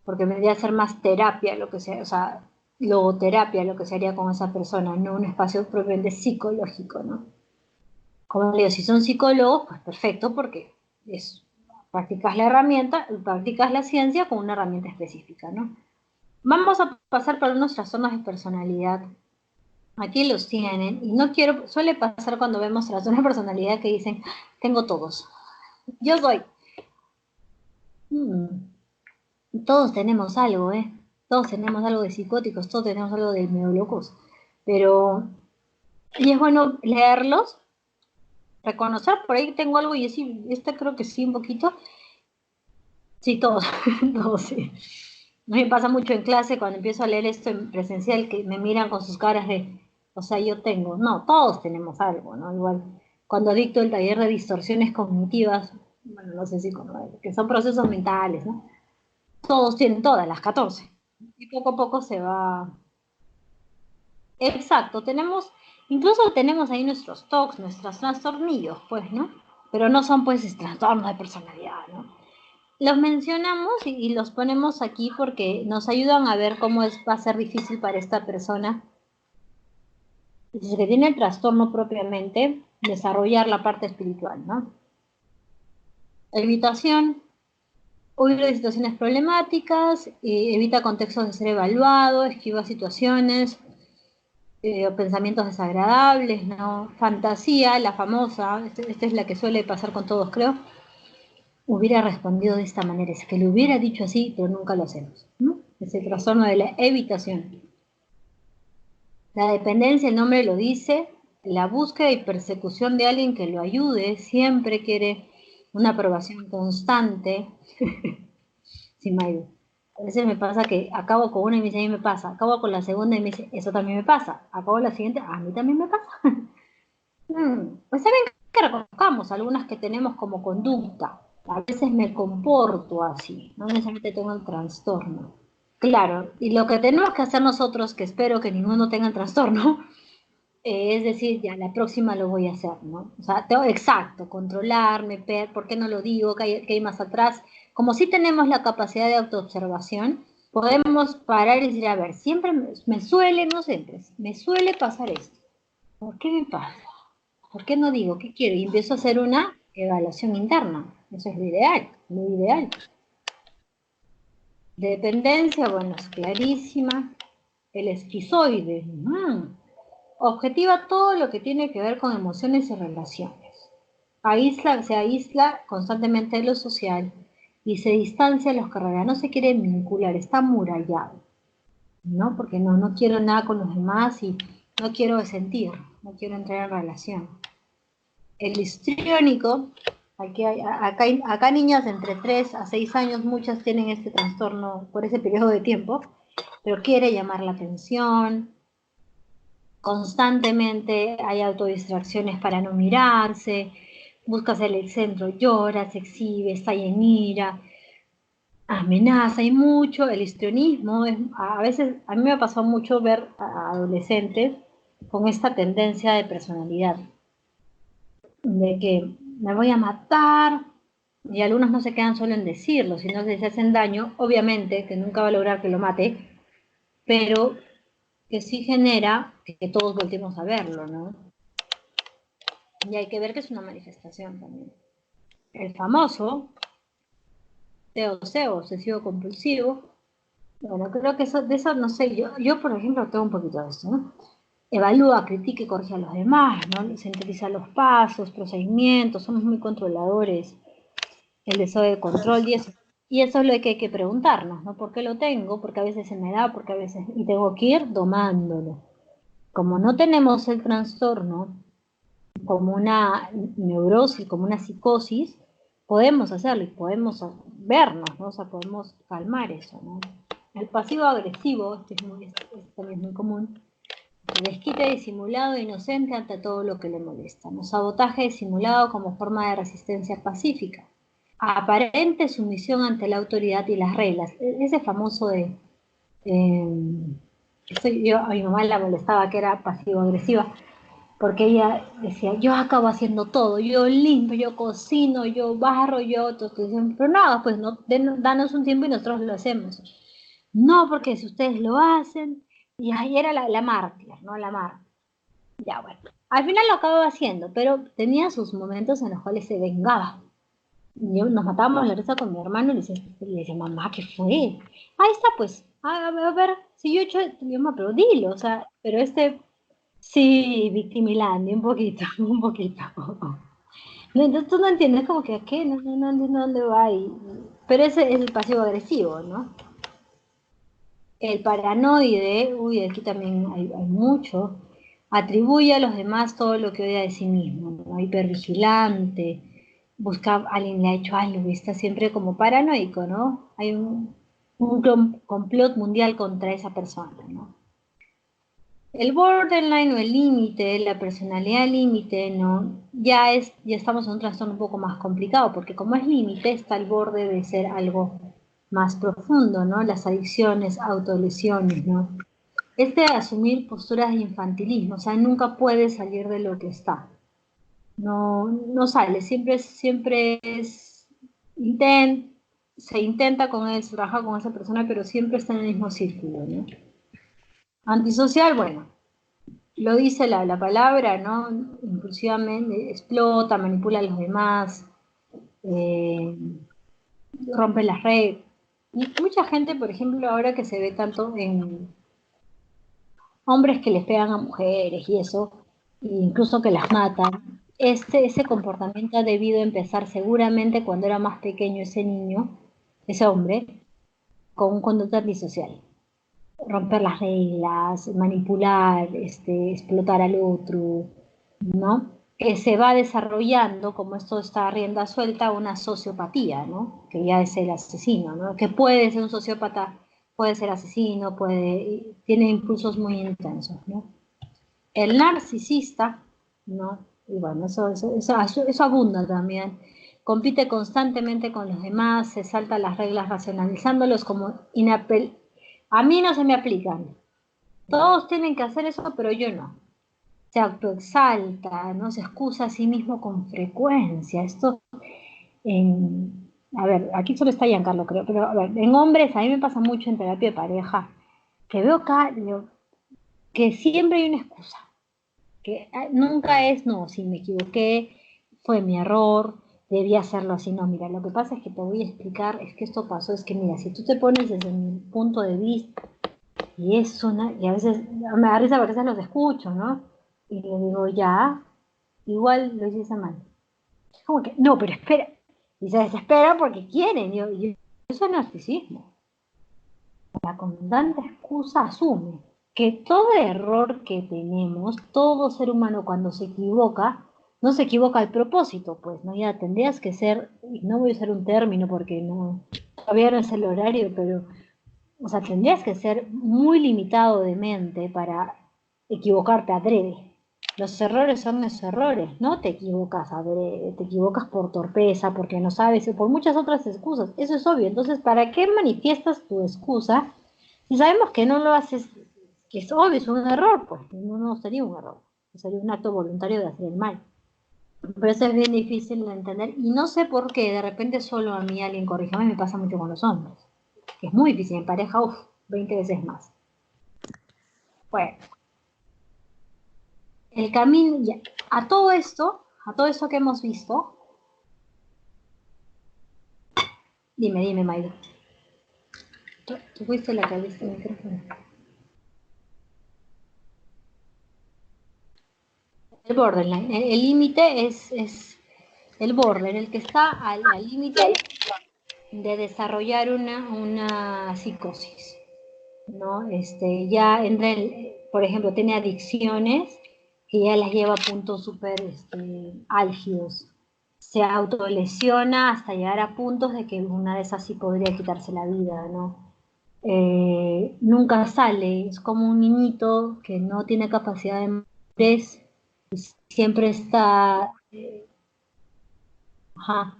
porque vendría a ser más terapia lo que sea, o sea, logoterapia lo que se haría con esa persona, no un espacio propiamente psicológico, ¿no? Como le digo, si son psicólogos, pues perfecto, porque practicas la herramienta, practicas la ciencia con una herramienta específica, ¿no? Vamos a pasar por unos trastornos de personalidad. Aquí los tienen, y no quiero, suele pasar cuando vemos trastornos de personalidad que dicen, tengo todos. Yo soy. Todos tenemos algo, ¿eh? Todos tenemos algo de psicóticos, todos tenemos algo de medio locos. Pero, y es bueno leerlos, reconocer, por ahí tengo algo y decir, creo que sí, un poquito. Sí, todos, todos, sí. A mí me pasa mucho en clase cuando empiezo a leer esto en presencial, que me miran con sus caras de, o sea, yo tengo. No, todos tenemos algo, ¿no? Igual, cuando dicto el taller de distorsiones cognitivas, bueno, no sé si que son procesos mentales, ¿no? Todos tienen todas, las 14. Y poco a poco se va. Exacto, incluso tenemos ahí nuestros TOCs, nuestros trastornillos, pues, ¿no? Pero no son, pues, trastornos de personalidad, ¿no? Los mencionamos y los ponemos aquí porque nos ayudan a ver cómo va a ser difícil para esta persona, si es que tiene el trastorno propiamente, desarrollar la parte espiritual, ¿no? Evitación, huir de situaciones problemáticas, evita contextos de ser evaluado, esquiva situaciones, o pensamientos desagradables, ¿no? Fantasía, la famosa, esta es la que suele pasar con todos, creo. Hubiera respondido de esta manera, es que lo hubiera dicho así, pero nunca lo hacemos, ¿no? Es el trastorno de la evitación. La dependencia, el nombre lo dice, la búsqueda y persecución de alguien que lo ayude, siempre quiere una aprobación constante. Sí, Maidu. A veces me pasa que acabo con una y me dice, a mí me pasa. Acabo con la segunda y me dice, eso también me pasa. Acabo la siguiente, a mí también me pasa. Pues saben que reconozcamos algunas que tenemos como conducta. A veces me comporto así, no necesariamente tengo el trastorno. Claro, y lo que tenemos que hacer nosotros, que espero que ninguno tenga el trastorno, es decir, ya la próxima lo voy a hacer, ¿no? O sea, exacto, controlarme, ver por qué no lo digo, qué hay más atrás. Como sí tenemos la capacidad de autoobservación, podemos parar y decir, a ver, siempre me suele, no siempre, me suele pasar esto. ¿Por qué me pasa? ¿Por qué no digo qué quiero? Y empiezo a hacer una evaluación interna. Eso es lo ideal, lo ideal. Dependencia, bueno, es clarísima. El esquizoide. Objetiva todo lo que tiene que ver con emociones y relaciones. Se aísla constantemente de lo social y se distancia de los que no se quiere vincular, está amurallado, ¿no? Porque no quiero nada con los demás y no quiero sentir, no quiero entrar en relación. El histriónico, acá niñas de entre 3 a 6 años, muchas tienen este trastorno por ese periodo de tiempo, pero quiere llamar la atención, constantemente hay autodistracciones para no mirarse, busca ser el centro, llora, se exhibe, está en ira, amenaza, y mucho, el histrionismo, a veces, a mí me pasó mucho ver a adolescentes con esta tendencia de personalidad, de que me voy a matar, y algunos no se quedan solo en decirlo, sino que se hacen daño, obviamente, que nunca va a lograr que lo mate, pero que sí genera que todos volvemos a verlo, ¿no? Y hay que ver que es una manifestación también. El famoso TOC, obsesivo compulsivo, bueno, creo que de eso no sé, yo por ejemplo tengo un poquito de esto, ¿no? Evalúa, critica y corrige a los demás, ¿no? Sintetiza los pasos, procedimientos, somos muy controladores, el deseo de control y eso es lo que hay que preguntarnos, ¿no? ¿Por qué lo tengo? Porque a veces se me da, porque a veces, y tengo que ir domándolo. Como no tenemos el trastorno como una neurosis, como una psicosis, podemos hacerlo y podemos vernos, ¿no? O sea, podemos calmar eso, ¿no? El pasivo agresivo, este también es muy común, el desquite disimulado e inocente ante todo lo que le molesta, ¿no? Sabotaje disimulado como forma de resistencia pacífica, aparente sumisión ante la autoridad y las reglas, ese famoso de... yo a mi mamá la molestaba que era pasivo-agresiva, porque ella decía, yo acabo haciendo todo, yo limpio, yo cocino, yo barro, yo todo, pero nada, pues no, danos un tiempo y nosotros lo hacemos. No, porque si ustedes lo hacen, y ahí era la mártir, ¿no? La mártir. Ya, bueno. Al final lo acababa haciendo, pero tenía sus momentos en los cuales se vengaba. Nos matábamos la risa con mi hermano y le decía, mamá, ¿qué fue? Ahí está, pues, a ver, si yo he hecho, yo me pero dilo, o sea, pero sí, victimilandia, un poquito, un poquito. No, entonces tú no entiendes como que a qué, no entiendo dónde va ahí. Pero ese es el pasivo agresivo, ¿no? El paranoide, uy, aquí también hay mucho, atribuye a los demás todo lo que odia de sí mismo, ¿no? Hipervigilante, busca a alguien le ha hecho algo y está siempre como paranoico, ¿no? Hay un complot mundial contra esa persona, ¿no? El borderline o el límite, la personalidad límite, ¿no? Ya estamos en un trastorno un poco más complicado, porque como es límite, está al borde de ser algo más profundo, ¿no? Las adicciones, autolesiones, ¿no? Asumir posturas de infantilismo, o sea, nunca puede salir de lo que está. No sale, siempre se intenta con él, se trabaja con esa persona, pero siempre está en el mismo círculo, ¿no? Antisocial, bueno, lo dice la palabra, ¿no? Impulsivamente, explota, manipula a los demás, eh, rompe las redes. Y mucha gente, por ejemplo, ahora que se ve tanto en hombres que les pegan a mujeres y eso, e incluso que las matan, ese comportamiento ha debido empezar seguramente cuando era más pequeño ese niño, ese hombre, con un conducta antisocial. Romper las reglas, manipular, explotar al otro, ¿no? Que se va desarrollando, como esto está a rienda suelta, una sociopatía, ¿no? Que ya es el asesino, ¿no? Que puede ser un sociópata, puede ser asesino, tiene impulsos muy intensos, ¿no? El narcisista, ¿no? Y bueno, eso abunda también. Compite constantemente con los demás, se salta las reglas racionalizándolos como a mí no se me aplican. Todos tienen que hacer eso, pero yo no. Se autoexalta, ¿no? Se excusa a sí mismo con frecuencia. A ver, aquí solo está Giancarlo, creo, pero a ver, en hombres, a mí me pasa mucho en terapia de pareja, que veo acá que siempre hay una excusa, que nunca es, no, si me equivoqué, fue mi error, debía hacerlo así. No, mira, lo que pasa es que te voy a explicar, es que esto pasó, es que mira, si tú te pones desde mi punto de vista, y a veces me da risa porque a veces los escucho, ¿no? Y le digo, ya, igual lo hiciste mal. Es como que, no, pero espera. Y se desespera porque quieren. Y eso es narcisismo. La constante excusa asume que todo error que tenemos, todo ser humano cuando se equivoca, no se equivoca al propósito, pues, ¿no? Ya tendrías que ser, y no voy a usar un término porque todavía no es el horario, pero o sea, tendrías que ser muy limitado de mente para equivocarte adrede. Los errores son esos errores, no te equivocas adrede, te equivocas por torpeza, porque no sabes, por muchas otras excusas. Eso es obvio. Entonces, ¿para qué manifiestas tu excusa si sabemos que no lo haces, que es obvio, es un error? Pues no sería un error, sería un acto voluntario de hacer el mal. Pero eso es bien difícil de entender y no sé por qué, de repente solo a mí alguien corríjame, me pasa mucho con los hombres, que es muy difícil en pareja, 20 veces más. Bueno, el camino, ya, a todo esto que hemos visto, dime, Mayra. Tú fuiste la que abriste el micrófono. El borderline, el límite es el border, el que está al límite de desarrollar una psicosis, ¿no? Ya entra, por ejemplo, tiene adicciones que ya las lleva a puntos súper álgidos. se autolesiona hasta llegar a puntos de que una de esas sí podría quitarse la vida, ¿no? Nunca sale, es como un niñito que no tiene capacidad de madurez y siempre está... ajá,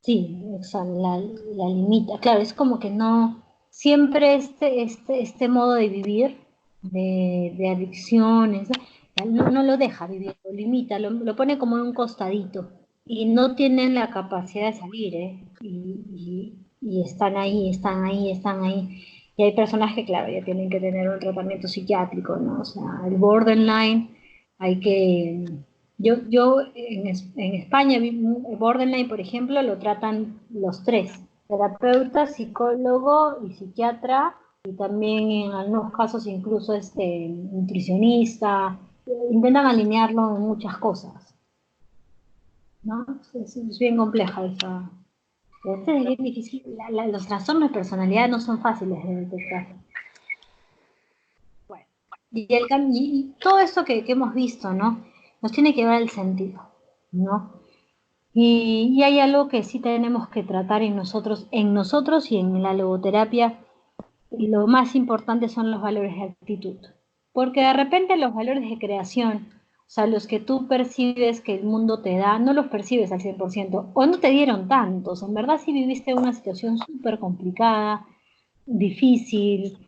sí, la limita. Claro, es como que no, siempre este modo de vivir, de adicciones, no lo deja vivir, lo limita, lo pone como en un costadito y no tienen la capacidad de salir, ¿eh? Y están ahí, están ahí, están ahí. Y hay personas que, claro, ya tienen que tener un tratamiento psiquiátrico, ¿no? O sea, el borderline, hay que yo en España, borderline, por ejemplo, lo tratan los tres, terapeuta, psicólogo y psiquiatra, y también en algunos casos incluso nutricionista, intentan alinearlo en muchas cosas, ¿no? Es bien compleja esa. Es bien difícil, los trastornos de personalidad no son fáciles de detectar. Bueno, y todo esto que hemos visto, ¿no? Nos tiene que dar el sentido, ¿no? Y hay algo que sí tenemos que tratar en nosotros y en la logoterapia, y lo más importante son los valores de actitud. Porque de repente los valores de creación, o sea, los que tú percibes que el mundo te da, no los percibes al 100%, o no te dieron tantos. En verdad sí viviste una situación súper complicada, difícil,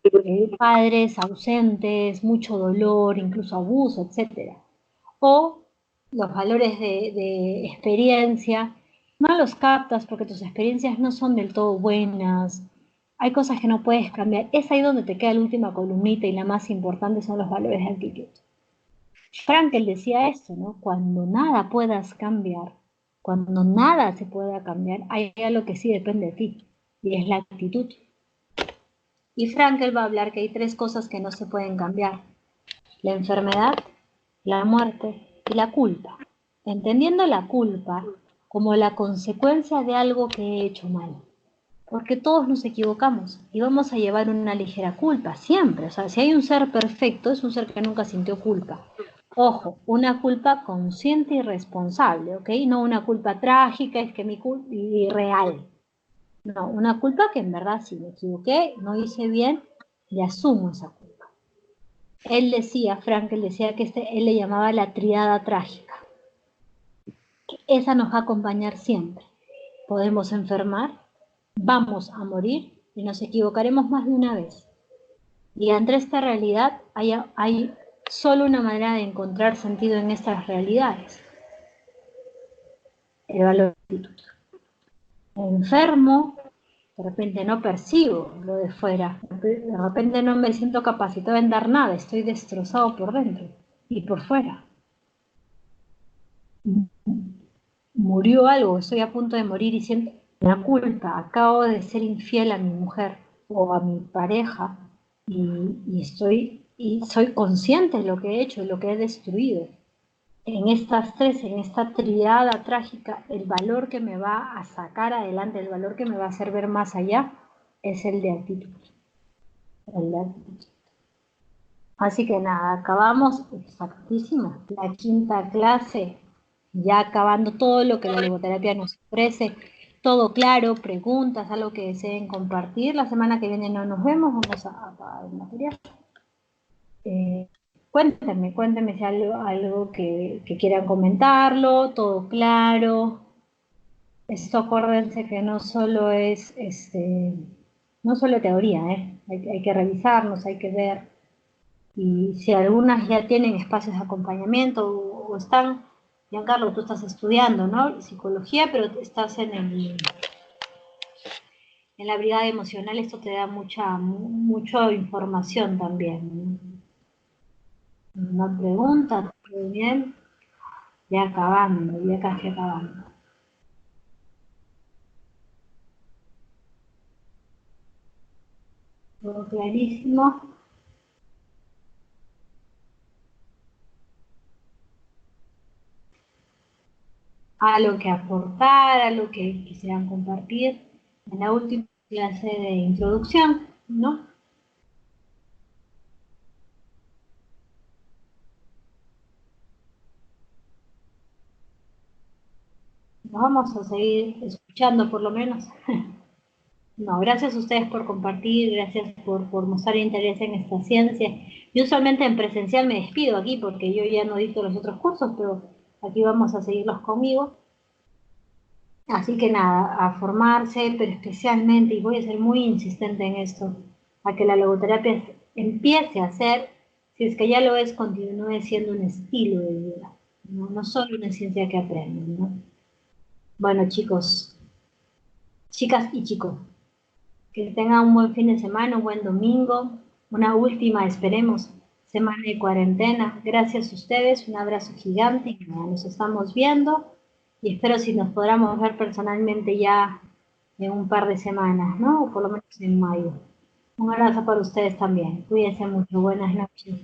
padres ausentes, mucho dolor, incluso abuso, etcétera. O los valores de experiencia, no los captas porque tus experiencias no son del todo buenas, hay cosas que no puedes cambiar. Es ahí donde te queda la última columnita y la más importante son los valores de actitud. Frankel decía esto, ¿no? Cuando nada puedas cambiar, cuando nada se pueda cambiar, hay algo que sí depende de ti y es la actitud. Y Frankel va a hablar que hay tres cosas que no se pueden cambiar: la enfermedad, la muerte y la culpa. Entendiendo la culpa como la consecuencia de algo que he hecho mal. Porque todos nos equivocamos y vamos a llevar una ligera culpa, siempre. O sea, si hay un ser perfecto, es un ser que nunca sintió culpa. Ojo, una culpa consciente y responsable, ¿ok? No una culpa trágica, es que mi culpa y real. No, una culpa que en verdad sí me equivoqué, no hice bien y asumo esa culpa. Él decía, Frankel decía que él le llamaba la triada trágica. Esa nos va a acompañar siempre. Podemos enfermar, vamos a morir y nos equivocaremos más de una vez. Y ante esta realidad hay solo una manera de encontrar sentido en estas realidades: el valor de actitud. Enfermo, de repente no percibo lo de fuera, de repente no me siento capacitado en dar nada, estoy destrozado por dentro y por fuera. Murió algo, estoy a punto de morir y siento la culpa, acabo de ser infiel a mi mujer o a mi pareja y soy consciente de lo que he hecho, de lo que he destruido. En estas tres, en esta triada trágica, el valor que me va a sacar adelante, el valor que me va a hacer ver más allá, es el de actitud. El de actitud. Así que nada, acabamos exactísimo la quinta clase, ya acabando todo lo que la logoterapia nos ofrece, todo claro, preguntas, algo que deseen compartir. La semana que viene no nos vemos, vamos a apagar el material. Cuéntenme si hay algo que quieran comentarlo, todo claro. Esto acuérdense que no solo es no solo teoría, hay que revisarnos, hay que ver. Y si algunas ya tienen espacios de acompañamiento o están, Giancarlo, tú estás estudiando, ¿no? Psicología, pero estás en la brigada emocional, esto te da mucha información también. Una pregunta, muy bien, ya acabando, ya casi acabando. Todo clarísimo. Algo que aportar, algo que quisieran compartir en la última clase de introducción, ¿no? Nos vamos a seguir escuchando por lo menos. No, gracias a ustedes por compartir, gracias por mostrar interés en esta ciencia. Yo usualmente en presencial me despido aquí porque yo ya no dicto los otros cursos, pero aquí vamos a seguirlos conmigo. Así que nada, a formarse, pero especialmente, y voy a ser muy insistente en esto, a que la logoterapia empiece a ser, si es que ya lo es, continúe siendo un estilo de vida, no, no solo una ciencia que aprenden, ¿no? Bueno, chicos, chicas y chicos, que tengan un buen fin de semana, un buen domingo, una última, esperemos, semana de cuarentena. Gracias a ustedes, un abrazo gigante, nos estamos viendo y espero si nos podamos ver personalmente ya en un par de semanas, ¿no? O por lo menos en mayo. Un abrazo para ustedes también. Cuídense mucho. Buenas noches.